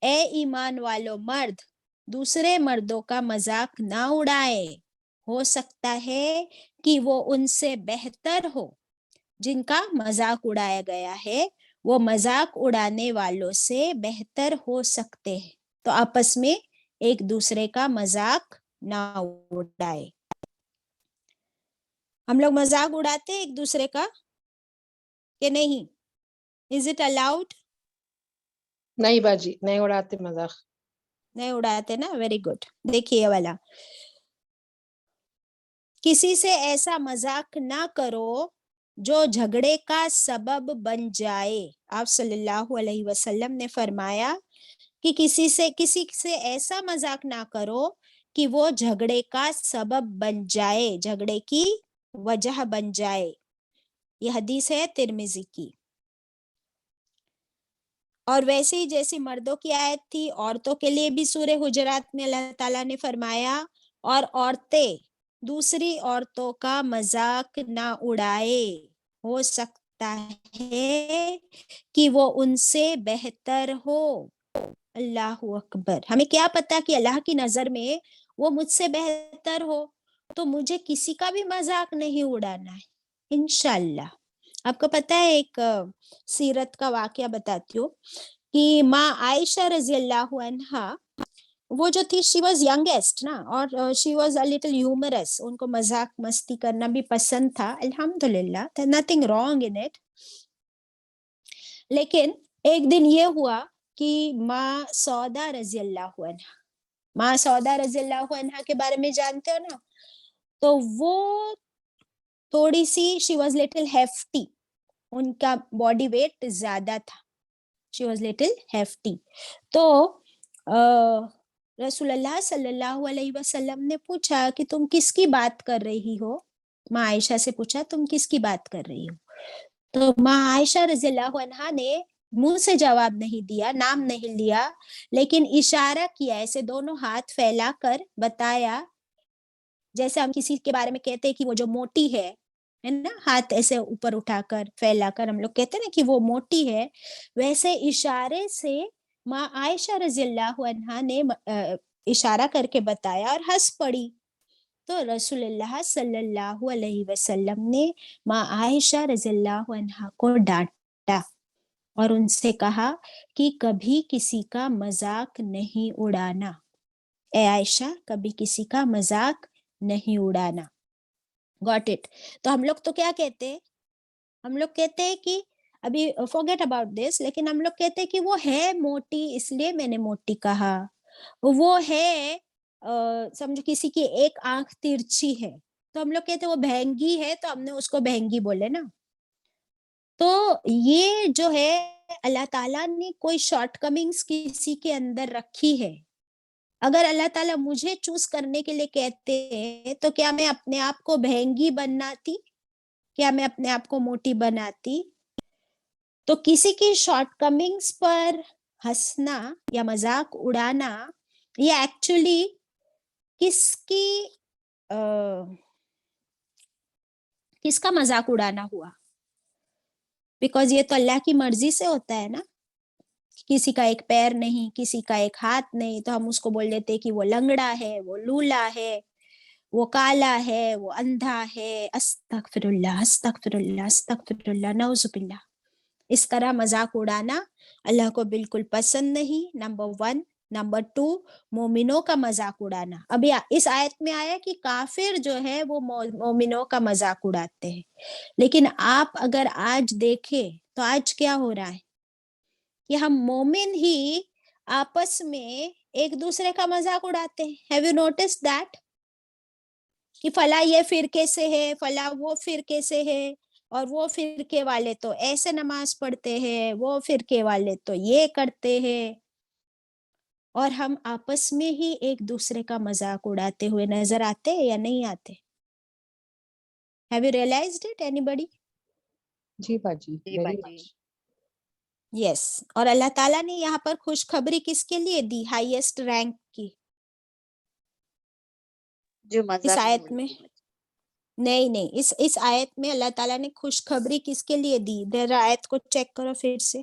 اے ایمان والو، مرد دوسرے مردوں کا مذاق نہ اڑائے، ہو سکتا ہے کہ وہ ان سے بہتر ہو. جن کا مذاق اڑایا گیا ہے وہ مذاق اڑانے والوں سے بہتر ہو سکتے ہیں، تو آپس میں ایک دوسرے کا مذاق نہ اڑائے. ہم لوگ مذاق اڑاتے ایک دوسرے کا کہ نہیں؟ Is it allowed? نہیں باجی، نہیں اڑاتے مذاق. نہیں اڑاتے نا. Very good. دیکھیے والا، کسی سے ایسا مذاق نہ کرو جو جھگڑے کا سبب بن جائے. آپ صلی اللہ علیہ وسلم نے فرمایا کہ کسی سے ایسا مذاق نہ کرو کہ وہ جھگڑے کا سبب بن جائے، جھگڑے کی وجہ بن جائے. یہ حدیث ہے ترمذی کی. اور ویسے ہی جیسی مردوں کی آیت تھی، عورتوں کے لیے بھی سورہ حجرات میں اللہ تعالیٰ نے فرمایا اور عورتیں دوسری عورتوں کا مذاق نہ اڑائے، ہو سکتا ہے کہ وہ ان سے بہتر ہو. اللہ اکبر. ہمیں کیا پتا کہ اللہ کی نظر میں وہ مجھ سے بہتر ہو، تو مجھے کسی کا بھی مذاق نہیں اڑانا ہے انشاءاللہ. آپ کو پتا ہے ایک سیرت کا واقعہ بتاتی ہوں کہ ماں عائشہ رضی اللہ عنہا وہ جو تھی شی واز ینگیسٹ نا، اور she was a little humorous. ان کو مذاق مستی کرنا بھی پسند تھا. الحمدللہ نتھنگ رانگ ان اٹ. لیکن ایک دن یہ ہوا کہ ماں سودا رضی اللہ عنہا، ماں سودا رضی اللہ عنہا کے بارے میں جانتے ہو نا، تو وہ تھوڑی سی شی واز لٹل ہیفٹی، ان کا باڈی ویٹ زیادہ تھا. She was little hefty. تو رسول اللہ صلی اللہ علیہ وسلم نے پوچھا کہ تم کس کی بات کر رہی ہو؟ ماں عائشہ سے پوچھا تم کس کی بات کر رہی ہو؟ تو ماں عائشہ رضی اللہ عنہا نے منہ سے جواب نہیں دیا، نام نہیں لیا، لیکن اشارہ کیا، ایسے دونوں ہاتھ پھیلا کر بتایا. جیسے ہم کسی کے بارے میں کہتے ہیں کہ وہ جو موٹی ہے نا، ہاتھ ایسے اوپر اٹھا کر پھیلا کر ہم لوگ کہتے ہیں نا کہ وہ موٹی ہے، ویسے اشارے سے ماں عائشہ رضی اللہ عنہا نے اشارہ کر کے بتایا اور ہنس پڑی. تو رسول اللہ صلی اللہ علیہ وسلم نے ماں عائشہ رضی اللہ عنہا کو ڈانٹا اور ان سے کہا کہ کبھی کسی کا مذاق نہیں اڑانا. اے عائشہ کبھی کسی کا مذاق نہیں اڑانا. Got it. تو ہم لوگ تو کیا کہتے ہیں؟ ہم لوگ کہتے ہیں کہ ابھی forget about this, لیکن ہم لوگ کہتے ہیں کہ وہ ہے موٹی اس لیے میں نے موٹی کہا. وہ ہے سمجھو کسی کی ایک آنکھ ترچھی ہے تو ہم لوگ کہتے ہیں وہ بہنگی ہے تو ہم نے اس کو بہنگی بولے نا. تو یہ جو ہے اللہ تعالیٰ نے کوئی شارٹ کمنگز کسی کے اندر رکھی ہے. اگر اللہ تعالیٰ مجھے چوز کرنے کے لیے کہتے ہیں تو کیا میں اپنے آپ کو بہنگی بناتی؟ کیا میں اپنے آپ کو موٹی بناتی؟ تو کسی کی شارٹ کمنگز پر ہنسنا یا مذاق اڑانا یہ ایکچولی کس کا مذاق اڑانا ہوا؟ بیکاز یہ تو اللہ کی مرضی سے ہوتا ہے نا. کسی کا ایک پیر نہیں, کسی کا ایک ہاتھ نہیں, تو ہم اس کو بول دیتے کہ وہ لنگڑا ہے, وہ لولا ہے, وہ کالا ہے, وہ اندھا ہے. استغفر اللہ استغفر اللہ استغفر اللہ نعوذ باللہ. اس طرح مذاق اڑانا اللہ کو بالکل پسند نہیں. نمبر 1. نمبر 2, مومنوں کا مذاق اڑانا. ابھی اس آیت میں آیا کہ کافر جو ہے وہ مومنوں کا مذاق اڑاتے ہیں, لیکن آپ اگر آج دیکھیں تو آج کیا ہو رہا ہے کہ ہم مومن ہی آپس میں ایک دوسرے کا مذاق اڑاتے ہیں. Have you notice that? کہ فلاں یہ فرقے سے ہے, فلاں وہ فرقے سے ہے, اور وہ فرقے والے تو ایسے نماز پڑھتے ہیں, وہ فرقے والے تو یہ کرتے ہیں, اور ہم آپس میں ہی ایک دوسرے کا مذاق اڑاتے ہوئے نظر آتے یا نہیں آتے؟ Have you realized it, anybody? جی باجی, جی very باجی. much. Yes. اور اللہ تعالیٰ نے یہاں پر خوشخبری کس کے لیے دی؟ ہائیسٹ رینک کی. جو اس مذاق آیت میں نہیں, اس آیت میں اللہ تعالیٰ نے خوشخبری کس کے لیے دی؟ ذرا آیت کو چیک کرو پھر سے.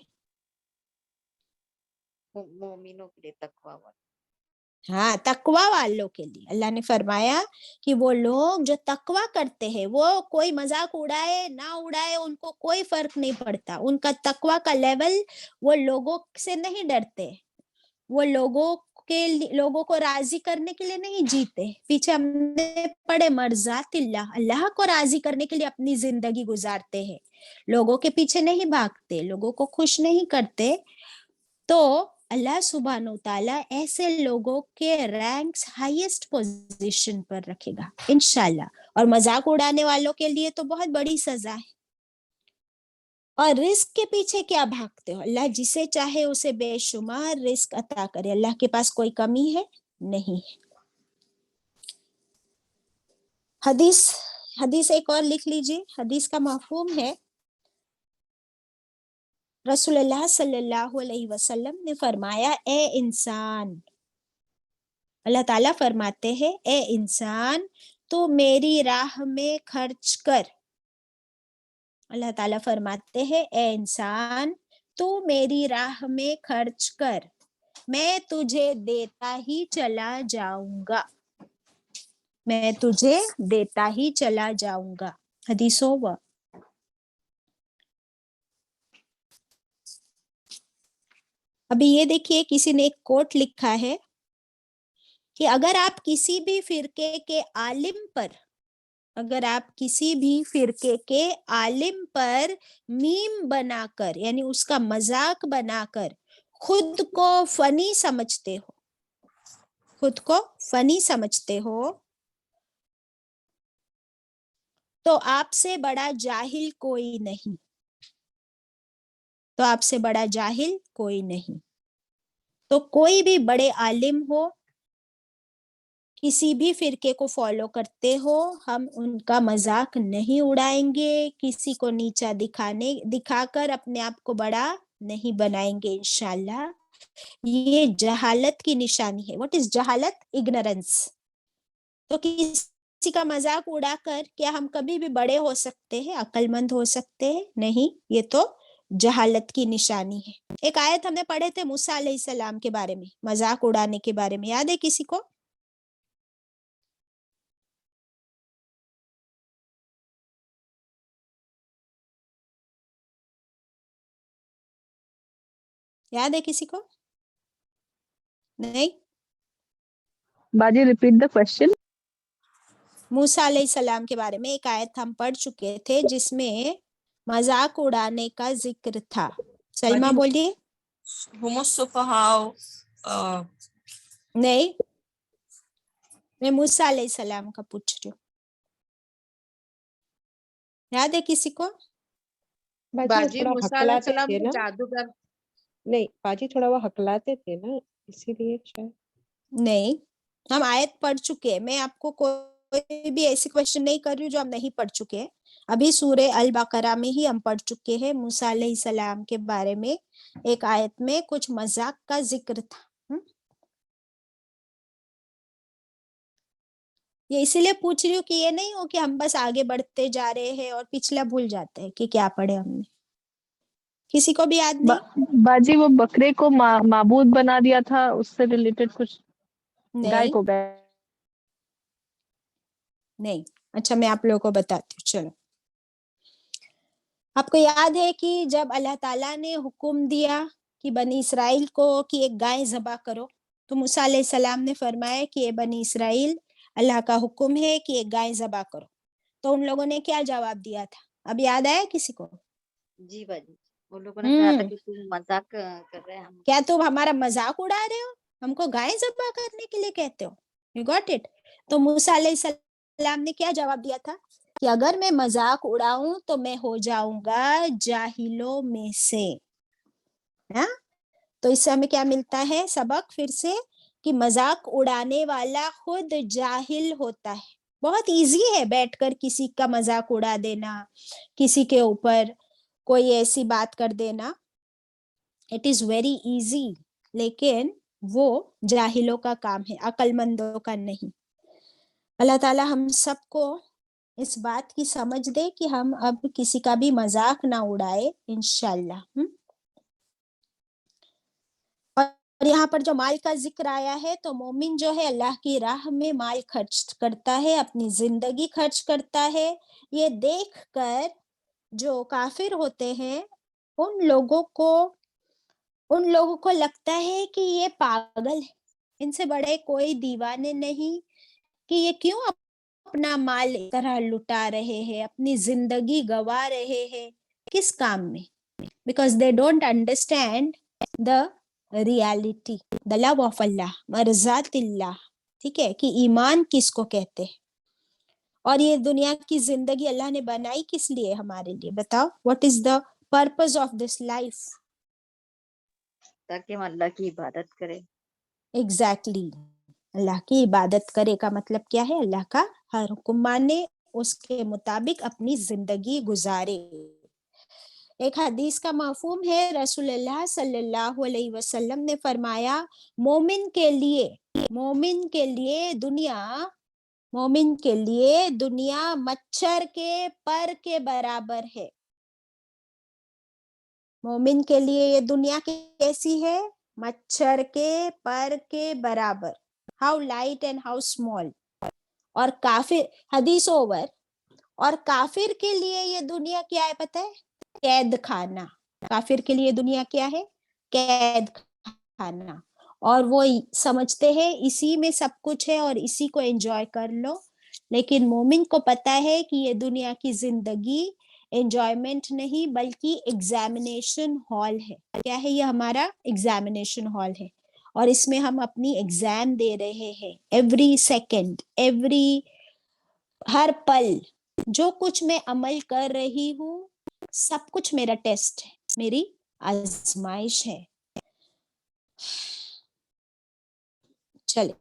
مومنوں کے لیے تقوی والا. ہاں, تقوی والوں کے لیے اللہ نے فرمایا کہ وہ لوگ جو تقوی کرتے ہیں وہ کوئی مذاق اڑائے نہ اڑائے ان کو کوئی فرق نہیں پڑتا. ان کا تقوی کا لیول, وہ لوگوں سے نہیں ڈرتے, وہ لوگوں کو راضی کرنے کے لیے نہیں جیتے. پیچھے ہم نے پڑھے مرضات اللہ کو راضی کرنے کے لیے اپنی زندگی گزارتے ہیں, لوگوں کے پیچھے نہیں بھاگتے, لوگوں کو خوش نہیں کرتے. تو اللہ سبحانہ وتعالیٰ ایسے لوگوں کے رینکس ہائیسٹ پوزیشن پر رکھے گا انشاءاللہ. اور مذاق اڑانے والوں کے لیے تو بہت بڑی سزا ہے. اور رزق کے پیچھے کیا بھاگتے ہو؟ اللہ جسے چاہے اسے بے شمار رزق عطا کرے, اللہ کے پاس کوئی کمی ہے نہیں. حدیث ایک اور لکھ لیجیے. حدیث کا مفہوم ہے رسول اللہ صلی اللہ علیہ وسلم نے فرمایا, اے انسان, اللہ تعالیٰ فرماتے ہیں اے انسان تو میری راہ میں خرچ کر. اللہ تعالیٰ فرماتے ہیں اے انسان تو میری راہ میں خرچ کر, میں تجھے دیتا ہی چلا جاؤں گا, میں تجھے دیتا ہی چلا جاؤں گا. حدیث ہوا. ابھی یہ دیکھیے کسی نے ایک کوٹ لکھا ہے کہ اگر آپ کسی بھی فرقے کے عالم پر میم بنا کر یعنی اس کا مذاق بنا کر خود کو فنی سمجھتے ہو تو آپ سے بڑا جاہل کوئی نہیں. تو کوئی بھی بڑے عالم ہو, کسی بھی فرقے کو فالو کرتے ہو, ہم ان کا مذاق نہیں اڑائیں گے, کسی کو نیچا دکھا کر اپنے آپ کو بڑا نہیں بنائیں گے انشاءاللہ. یہ جہالت کی نشانی ہے. واٹ از جہالت؟ اگنورنس. تو کسی کا مذاق اڑا کر کیا ہم کبھی بھی بڑے ہو سکتے ہیں, عقل مند ہو سکتے ہیں؟ نہیں, یہ تو جہالت کی نشانی ہے. ایک آیت ہم نے پڑھے تھے موسیٰ علیہ السلام کے بارے میں, مذاق اڑانے کے بارے میں, یاد ہے کسی کو؟ याद है किसी को? नहीं? बाजी रिपीट द क्वेश्चन. मूसा अलैहिस्सलाम के बारे में एक आयत हम पढ़ चुके थे जिसमें मजाक उड़ाने का जिक्र था. सलमा बाजी- बोलिए. हुमुस सुफहाओ, नहीं, मैं मूसा अलैहिस्सलाम का पूछ रही हूँ. याद है किसी को? बाजी वो बाजी थोड़ा मूसा हकलाते अलैहिस्सलाम थे को ना, जादूगर, नहीं बाजी थोड़ा वो हकलाते थे ना, इसीलिए शायद. नहीं, हम आयत पढ़ चुके हैं. मैं आपको कोई भी ऐसी क्वेश्चन नहीं कर रही हूँ जो हम नहीं पढ़ चुके हैं. अभी सूरे अल बकरा में ही हम पढ़ चुके हैं. मूसा अलैहिस्सलाम के बारे में एक आयत में कुछ मजाक का जिक्र था. ये इसीलिए पूछ रही हूँ कि ये नहीं हो कि हम बस आगे बढ़ते जा रहे हैं और पिछला भूल जाते हैं कि क्या पढ़े हमने. किसी को भी याद नहीं? बाजी वो बकरे को माबूद बना दिया था, उससे रिलेटेड कुछ. गाय नहीं, को गाय. नहीं. अच्छा, मैं आप लोगों को बताती हूँ. चलो, आपको याद है कि जब अल्लाह ताला ने हुक्म दिया कि बनी इसराइल को कि एक गाय ज़बह करो, तो मूसा अलैहिस्सलाम ने फरमाया कि ये बनी इसराइल, अल्लाह का हुक्म है कि एक गाय ज़बह करो. तो उन लोगों ने क्या जवाब दिया था? अब याद आया किसी को? जी बाजी, उन लोगों ने कहा था हम्म कि तुम मजाक कर रहे हैं हम. क्या तुम हमारा मजाक उड़ा रहे हो? हमको गाय ज़बह करने के लिए कहते हो? You got it? तो मूसा अलैहिस्सलाम ने क्या जवाब दिया था कि अगर मैं मजाक उड़ाऊं तो मैं हो जाऊंगा जाहिलों में से. हाँ, तो इससे हमें क्या मिलता है सबक फिर से कि मजाक उड़ाने वाला खुद जाहिल होता है. बहुत इजी है बैठकर किसी का मजाक उड़ा देना, किसी के ऊपर कोई ऐसी बात कर देना. इट इज वेरी इजी, लेकिन वो जाहिलों का काम है, अक्लमंदों का नहीं. अल्लाह ताला हम सबको इस बात की समझ दे कि हम अब किसी का भी मजाक ना उड़ाए इंशाल्लाह. और यहाँ पर जो माल का जिक्र आया है, तो मोमिन जो है अल्लाह की राह में माल खर्च करता है, अपनी जिंदगी खर्च करता है. ये देखकर जो काफिर होते हैं उन लोगों को लगता है कि ये पागल है, इनसे बड़े कोई दीवाने नहीं कि ये क्यों अपना माल इस तरह लुटा रहे हैं, अपनी जिंदगी गवा रहे हैं, किस काम में. Because they don't understand the reality, the love of Allah, मरजातिल्लाह. ठीक है, कि ईमान किसको कहते हैं और ये दुनिया की जिंदगी अल्लाह ने बनाई किस लिए हमारे लिए. बताओ, what is the purpose of this life? ताकि हम अल्लाह की इबादत करें. एग्जैक्टली, अल्लाह की इबादत करे का मतलब क्या है? अल्लाह का हर हुक्म माने, उसके मुताबिक अपनी जिंदगी गुजारे. एक हदीस का मफहूम है, रसूलुल्लाह सल्लल्लाहु अलैहि वसल्लम ने फरमाया, मोमिन के लिए दुनिया मच्छर के पर के बराबर है. मोमिन के लिए ये दुनिया कैसी है? मच्छर के पर के बराबर. How light and how small. और काफिर, हदीस ओवर. और काफिर के लिए ये दुनिया क्या है पता है? कैद खाना. काफिर के लिए दुनिया क्या है? कैद खाना. और वो समझते हैं इसी में सब कुछ है और इसी को एंजॉय कर लो. लेकिन मोमिन को पता है कि ये दुनिया की जिंदगी एंजॉयमेंट नहीं बल्कि एग्जामिनेशन हॉल है. क्या है ये? हमारा एग्जामिनेशन हॉल है और इसमें हम अपनी एग्जाम दे रहे हैं. एवरी सेकेंड, हर पल जो कुछ मैं अमल कर रही हूँ सब कुछ मेरा टेस्ट है, मेरी आजमाइश है. चले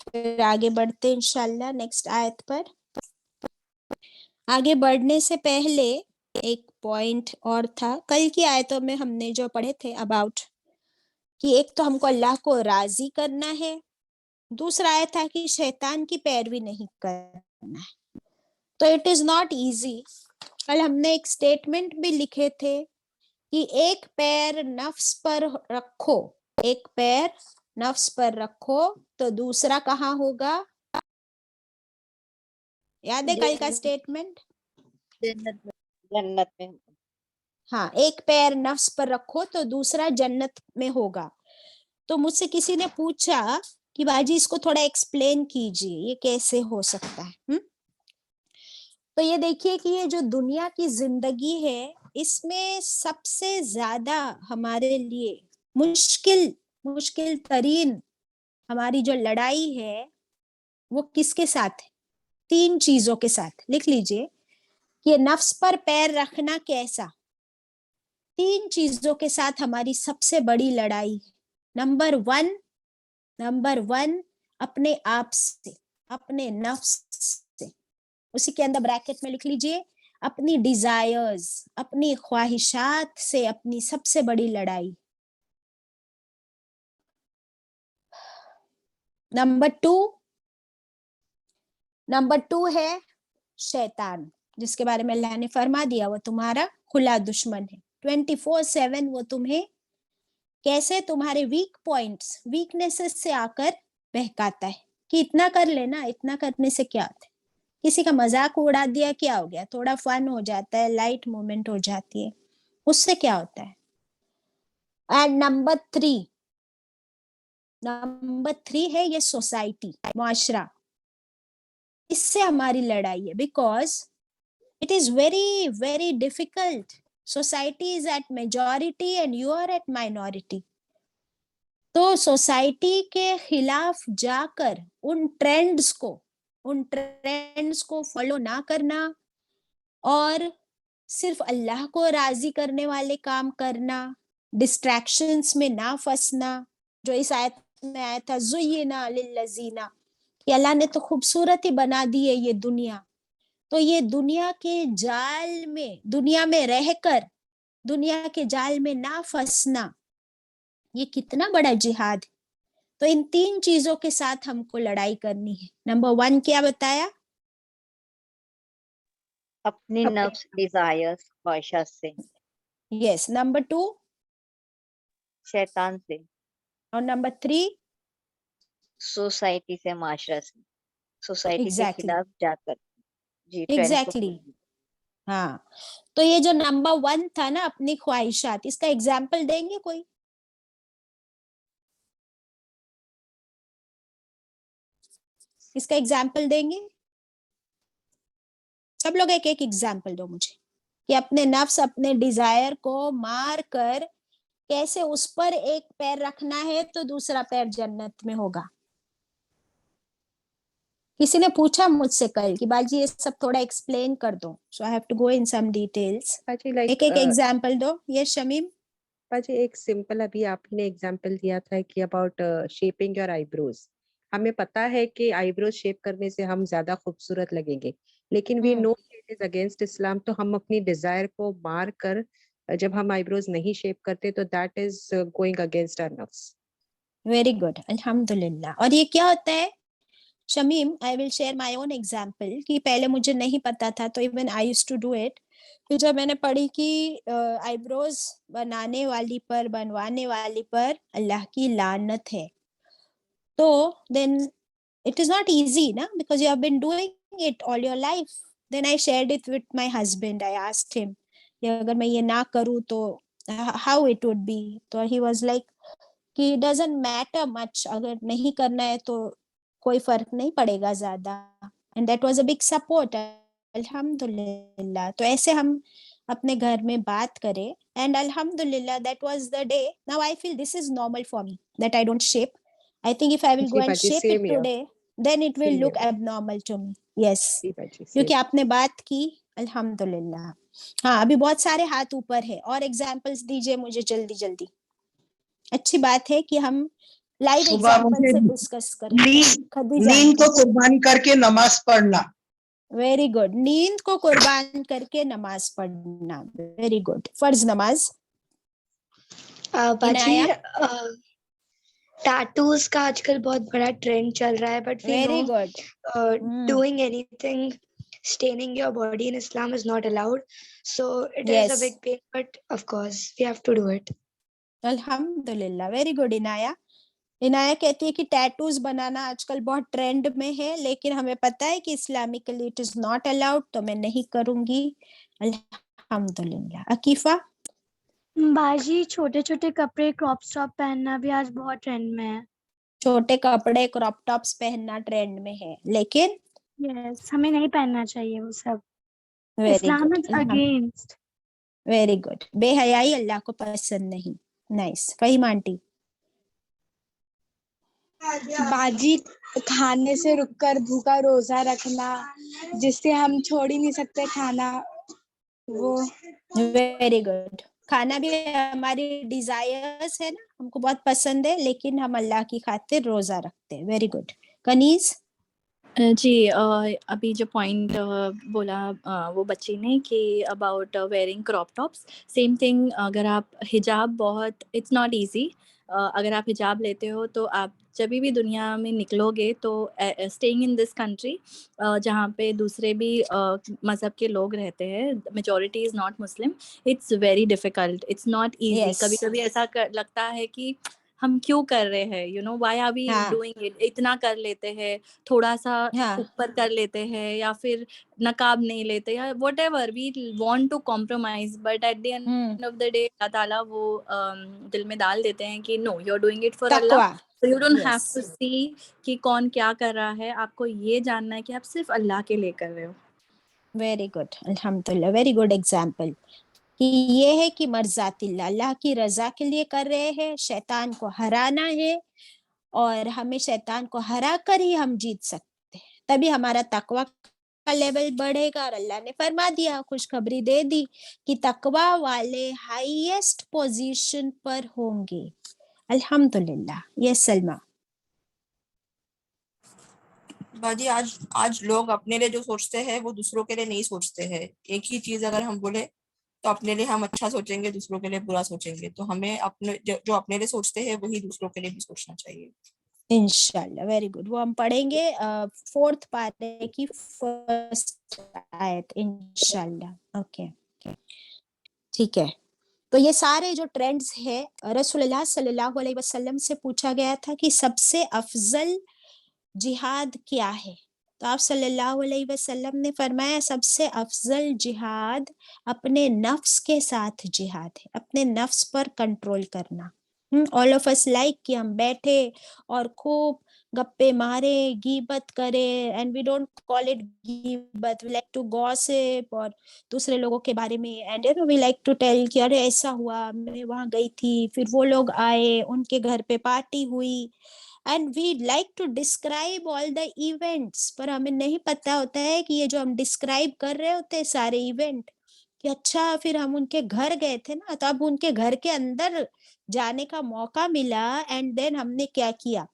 फिर आगे बढ़ते इंशाल्लाह नेक्स्ट आयत पर. आगे बढ़ने से पहले एक पॉइंट और था कल की आयतों में हमने जो पढ़े थे अबाउट कि एक तो हमको अल्लाह को राजी करना है, दूसरा आया था कि शैतान की पैरवी नहीं करना है. तो इट इज नॉट इजी. कल हमने एक स्टेटमेंट भी लिखे थे कि एक पैर नफ्स पर रखो तो दूसरा कहाँ होगा? याद है कल का स्टेटमेंट? जन्नत में. जन्नत में. हाँ, एक पैर नफ्स पर रखो तो दूसरा जन्नत में होगा। तो मुझसे किसी ने पूछा कि बाजी इसको थोड़ा एक्सप्लेन कीजिए, ये कैसे हो सकता है? तो ये देखिए कि ये जो दुनिया की जिंदगी है, इसमें सबसे ज्यादा हमारे लिए मुश्किल तरीन हमारी जो लड़ाई है वो किसके साथ है? 3 चीजों के साथ। लिख लीजिए कि नफ्स पर पैर रखना कैसा। 3 चीजों के साथ हमारी सबसे बड़ी लड़ाई है। नंबर वन अपने आप से, अपने नफ्स से। उसी के अंदर ब्रैकेट में लिख लीजिए अपनी डिजायर्स, अपनी ख्वाहिशात से अपनी सबसे बड़ी लड़ाई। नंबर टू है शैतान, जिसके बारे में अल्लाह ने फरमा दिया वो तुम्हारा खुला दुश्मन है। 24/7 वो तुम्हें कैसे तुम्हारे वीक पॉइंट्स, वीकनेसेस से आकर बहकाता है कि इतना कर लेना, इतना करने से क्या होता है, किसी का मजाक उड़ा दिया क्या हो गया, थोड़ा फन हो जाता है, लाइट मोमेंट हो जाती है, उससे क्या होता है। एंड नंबर थ्री है ये सोसाइटी, मुआशरा। इससे हमारी लड़ाई है because it is very very difficult. Society is at majority and you are at minority. तो सोसाइटी के खिलाफ जाकर उन ट्रेंड्स को फॉलो ना करना और सिर्फ अल्लाह को राजी करने वाले काम करना, डिस्ट्रैक्शंस में ना फंसना, जो इस आयत में आया था ज़ुय्यिना लिल्लज़ीना, कि अल्लाह ने तो खूबसूरत ही बना दी है ये दुनिया। तो ये दुनिया के जाल में, दुनिया में रहकर दुनिया के जाल में ना फंसना, ये कितना बड़ा जिहाद है। तो इन 3 चीजों के साथ हमको लड़ाई करनी है। नंबर 1 क्या बताया? अपनी नफ्स, डिजायर्स, ख्वाहिशात से, यस। नंबर 2 शैतान से, और नंबर 3 सोसाइटी से, माशरा से, सोसाइटी के एग्जैक्टली खिलाफ जाकर जी ट्रेंड्स को एग्जैक्टली हाँ। तो ये जो नंबर 1 था ना अपनी ख्वाहिशात, इसका एग्जाम्पल देंगे कोई? इसका एग्जाम्पल देंगे? सब लोग एक एक एग्जाम्पल दो मुझे कि अपने नफ्स, अपने डिजायर को मार कर कैसे उस पर एक पैर रखना है तो दूसरा पैर जन्नत में होगा। किसी ने पूछा मुझसे कल कि बाजी ये सब थोड़ा एक्सप्लेन कर दो, so I have to go in some details. बाजी एक एक एग्जाम्पल दो। यस शमीम। बाजी एक सिंपल, अभी आपने एग्जांपल दिया था कि अबाउट शेपिंग योर आईब्रोज। हमें पता है कि आईब्रोज शेप करने से हम ज्यादा खूबसूरत लगेंगे, लेकिन we know it is against Islam. तो हम अपनी डिजायर को मार कर जब हम आईब्रोज नहीं शेप करते तो that is going against our नफ्स। वेरी गुड, अल्हम्दुलिल्लाह। और ये क्या होता है Shamim? I will share my own example कि पहले मुझे नहीं पता था, तो even I used to do it. फिर जब मैंने पढ़ी कि आईब्रोज बनवाने वाली पर अल्लाह की लानत है, तो then it is not easy na, because you have been doing it all your life. Then I shared it with my husband. I asked him कि अगर मैं ये ना करूँ तो how it would be. तो he was like कि it doesn't matter much, अगर नहीं करना है तो कोई फर्क नहीं पड़ेगा ज्यादा। And that was a big support. अल्हम्दुलिल्लाह। तो ऐसे हम अपने घर में बात करें, and अल्हम्दुलिल्लाह that was the day. Now I feel this is normal for me that I don't shape. I think if I will go जी and बाजी shape same it here, today, then it will same look here. abnormal to me. Yes, जी बाजी क्योंकि same. आपने बात की अल्हम्दुलिल्लाह। हाँ, अभी बहुत सारे हाथ ऊपर है, और एग्जाम्पल्स दीजिए मुझे जल्दी जल्दी। अच्छी बात है कि हम लाइव सुबह एग्जाम्पल मुझे से डिस्कस करें। नींद खदीजा नींद आंटी, को कुर्बान करके नमाज पढ़ना। Very good. नींद को कुर्बान करके नमाज पढ़ना, वेरी गुड। फर्ज नमाज। बाजी, इनाया, टैटूज का आजकल बहुत बड़ा ट्रेंड चल रहा है, but we very know good. doing anything staining your body in Islam is not allowed, so it is a Yes, big pain, but of course we have to do it. अल्हम्दुलिल्लाह, very good. Inaya, Inaya कहती है कि tattoos बनाना आजकल बहुत trend में है, लेकिन हमें पता है कि Islamically it is not allowed, तो मैं नहीं करूंगी। अल्हम्दुलिल्लाह। अकीफा, बाजी छोटे छोटे कपड़े क्रॉप टॉप पहनना भी आज बहुत ट्रेंड में है. छोटे कपड़े क्रॉप टॉप्स पहनना ट्रेंड में है, लेकिन यस, हमें नहीं पहनना चाहिए वो सब. Very Islam good, is against. Very good. बेहयाई अल्लाह को पसंद नहीं. नाइस. फहीम आंटी. बाजी खाने से रुककर भूखा रोजा रखना, जिससे हम छोड़ ही नहीं सकते खाना, वो. Very good. खाना भी हमारी डिजायर्स है ना, हमको बहुत पसंद है, लेकिन हम अल्लाह की खातिर रोजा रखते हैं. Very good. कनीज. जी अभी जो पॉइंट बोला वो बच्ची ने कि about wearing crop tops, same thing. अगर आप हिजाब बहुत, इट्स नॉट इजी. अगर आप हिजाब लेते हो तो आप जब भी दुनिया में निकलोगे तो स्टेइंग इन दिस कंट्री जहाँ पे दूसरे भी मज़हब के लोग रहते हैं, majority is not Muslim, it's very difficult, it's not easy. Yes. कभी कभी ऐसा लगता है कि हम क्यों कर रहे हैं, you know, why are we हाँ. Doing it. इतना कर लेते हैं, थोड़ा सा हाँ. ऊपर कर लेते हैं, या फिर नकाब नहीं लेते, या whatever we want to compromise, but at the end of the day Allah ताला वो दिल में डाल देते हैं कि no, you are doing it for Allah. तकवा. So you don't have Yes. to see कि कौन क्या कर रहा है, आपको ये जानना है कि आप सिर्फ अल्लाह के लिए कर रहे हो. Very good. अल्हम्दुलिल्लाह. वेरी गुड एग्जाम्पल कि ये है कि मर्जातिल्लाह, अल्लाह की रजा के लिए कर रहे हैं, शैतान को हराना है, और हमें शैतान को हरा कर ही हम जीत सकते हैं. तभी हमारा तकवा का लेवल बढ़ेगा. और अल्लाह ने फरमा दिया, खुशखबरी दे दी कि तकवा वाले हाईएस्ट पोजीशन पर होंगे. अल्हम्दुलिल्लाह. यस सलमा. बाजी आज लोग अपने लिए जो सोचते हैं वो दूसरों के लिए नहीं सोचते हैं. एक ही चीज अगर हम बोले तो अपने लिए हम अच्छा सोचेंगे, दूसरों के लिए बुरा सोचेंगे. तो हमें अपने जो अपने लिए सोचते हैं वही दूसरों के लिए भी सोचना चाहिए. इंशाल्लाह. Very good. वो हम पढ़ेंगे 4th पारे की 1st आयत इंशाल्लाह. ओके. ठीक है. तो ये सारे जो ट्रेंड्स है, रसूलुल्लाह सल्लल्लाहु अलैहि वसल्लम से पूछा गया था कि सबसे अफजल जिहाद क्या है, तो आप सल्लल्लाहु अलैहि वसल्लम ने फरमाया सबसे अफजल जिहाद अपने नफ्स के साथ जिहाद है, अपने नफ्स पर कंट्रोल करना. ऑल ऑफ अस लाइक कि हम बैठे और खूब गप्पे मारे, गीबत करे, and we don't call it गीबत, वी लाइक टू गॉसिप, और दूसरे लोगों के बारे में, and we like to tell कि अरे ऐसा हुआ, मैं वहां गई थी, फिर वो लोग आए, उनके घर पे पार्टी हुई, and we like to describe all the events. पर हमें नहीं पता होता है कि ये जो हम डिस्क्राइब कर रहे होते हैं सारे इवेंट, कि अच्छा फिर हम उनके घर गए थे ना, तो अब उनके घर के अंदर जाने का मौका मिला, एंड देन हमने क्या किया,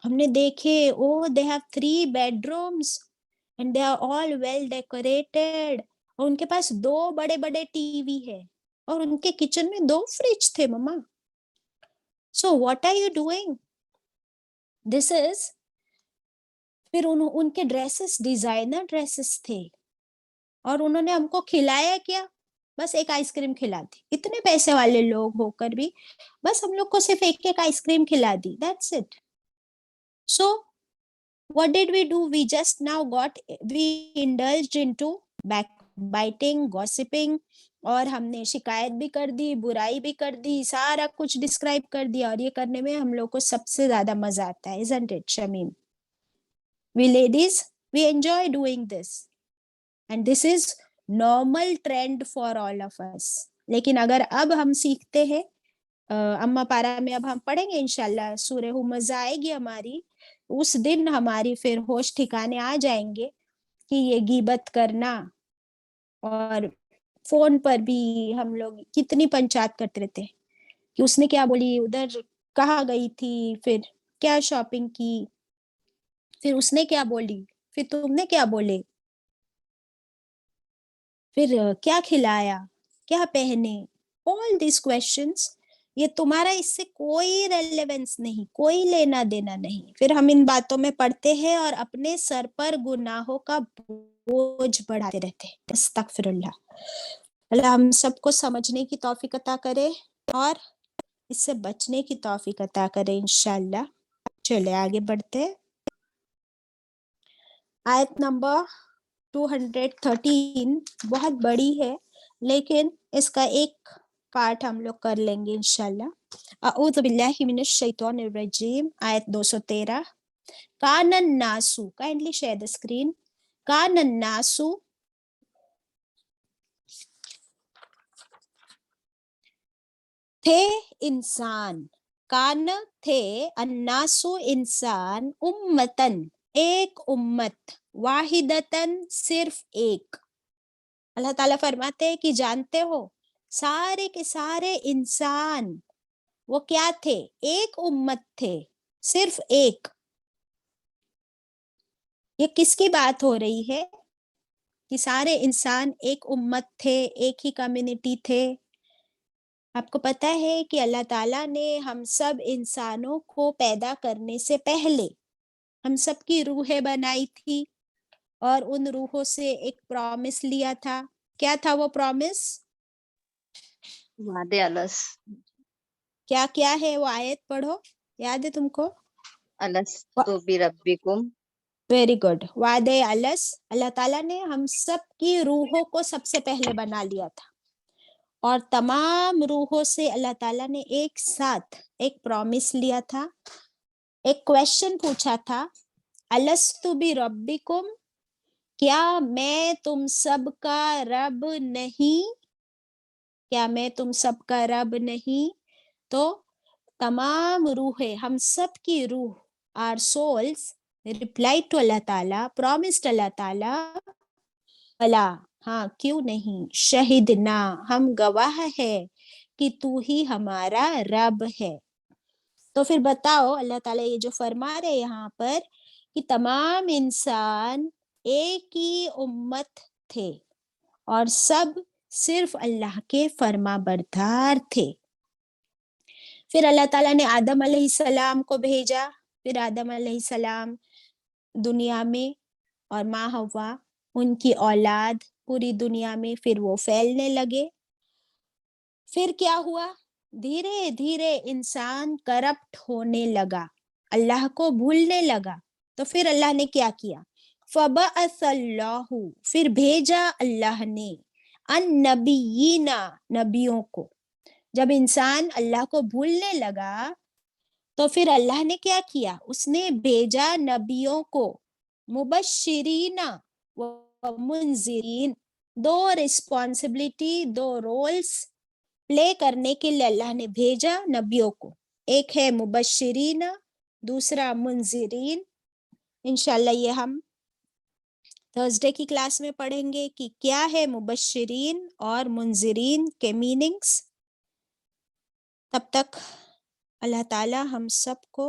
हमने देखे oh they have 3 bedrooms and they are all well decorated, और उनके पास 2 बड़े बड़े टीवी है, और उनके किचन में 2 फ्रिज थे mama. So what are you doing this is. फिर उनके ड्रेसेस डिजाइनर ड्रेसेस थे, और उन्होंने हमको खिलाया क्या, बस एक आइसक्रीम खिला दी. इतने पैसे वाले लोग होकर भी बस हम लोग को सिर्फ एक आइसक्रीम खिला दी. That's it. So what did we do? We indulged into backbiting, gossiping, और हमने शिकायत भी कर दी, बुराई भी कर दी, सारा कुछ डिस्क्राइब कर दिया, और ये करने में हम लोग को सबसे ज्यादा मजा आता है. isn't it Shamim? We ladies, we enjoy doing this, and this is normal trend for all of us. लेकिन अगर अब हम सीखते हैं, अम्मा पारा में अब हम पढ़ेंगे इंशाल्लाह, सूरह हुमज़ा आएगी हमारी, उस दिन हमारी फिर होश ठिकाने आ जाएंगे कि ये गीबत करना, और फोन पर भी हम लोग कितनी पंचायत करते रहते हैं कि उसने क्या बोली, उधर कहाँ गई थी, फिर क्या शॉपिंग की, फिर उसने क्या बोली, फिर तुमने क्या बोले, फिर क्या खिलाया, क्या पहने. ऑल दिस क्वेश्चंस, ये तुम्हारा इससे कोई रेलेवेंस नहीं, कोई लेना देना नहीं. फिर हम इन बातों में पड़ते हैं और अपने सर पर गुनाहों का बोझ बढ़ाते रहते हैं. अस्तगफिरुल्लाह. अल्लाह हम सबको समझने की तौफीक अता करे और इससे बचने की तौफीक अता करे इंशाल्लाह. चले आगे बढ़ते हैं. आयत नंबर 213 बहुत बड़ी है, लेकिन इसका एक पार्ट हम लोग कर लेंगे इंशाल्लाह। अऊज़ु बिल्लाहि मिनश शैतानिर रजीम, आयत 213। कानन नासु, काइंडली शेयर द स्क्रीन। कानन नासु, थे इंसान, कान थे, अन्नासु इंसान, उम्मतन एक उम्मत, वाहिदतन सिर्फ एक। अल्लाह ताला फरमाते हैं कि जानते हो सारे के सारे इंसान वो क्या थे? एक उम्मत थे, सिर्फ एक। ये किसकी बात हो रही है कि सारे इंसान एक उम्मत थे, एक ही कम्युनिटी थे? आपको पता है कि अल्लाह ताला ने हम सब इंसानों को पैदा करने से पहले हम सब की रूहें बनाई थी और उन रूहों से एक प्रॉमिस लिया था। क्या था वो प्रॉमिस? वादे अलस क्या क्या है वो आयत पढ़ो, याद है तुमको? अलस्तु बिरब्बिकुम, वेरी गुड। वादे अलस, अल्लाह ताला ने हम सब की रूहों को सबसे पहले बना लिया था और तमाम रूहों से अल्लाह ताला ने एक साथ एक प्रॉमिस लिया था, एक क्वेश्चन पूछा था, अलस्तु बि रब्बिकुम, क्या मैं तुम सब का रब नहीं? क्या मैं तुम सब का रब नहीं? तो तमाम रूहें, हम सब की रूह, our souls replied to Allah Ta'ala, promised Allah Ta'ala, अला, हाँ क्यों नहीं, शहीदना, हम गवाह है कि तू ही हमारा रब है। तो फिर बताओ अल्लाह ताला ये जो फरमा रहे यहाँ पर कि तमाम इंसान एक ही उम्मत थे और सब सिर्फ अल्लाह के फर्मा बरदार थे। फिर अल्लाह ताला ने आदम अलैहिस्सलाम को भेजा, फिर आदम अलैहिस्सलाम दुनिया में और माँ हवा उनकी औलाद पूरी दुनिया में, फिर वो फैलने लगे। फिर क्या हुआ? धीरे धीरे इंसान करप्ट होने लगा, अल्लाह को भूलने लगा। तो फिर अल्लाह ने क्या किया? फबअसल्लाहु, फिर भेजा अल्लाह ने, अन नबीयीना, नबियों को। जब इंसान अल्लाह को भूलने लगा तो फिर अल्लाह ने क्या किया? उसने भेजा नबियों को, मुबश्शिरीना व मुनजिरीन, दो रिस्पॉन्सिबिलिटी, दो रोल्स प्ले करने के लिए अल्लाह ने भेजा नबियों को। एक है मुबश्शिरीना, दूसरा मुनजिरीन। इंशाल्लाह ये हम थर्सडे की क्लास में पढ़ेंगे कि क्या है मुबश्शिरीन और मुनजिरीन के मीनिंग्स। तब तक अल्लाह ताला हम सबको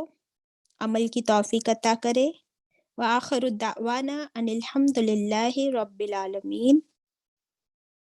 अमल की तौफीक अता करे। व आखिरु दावाना अनिल हम्दुलिल्लाहि रब्बिल आलमीन।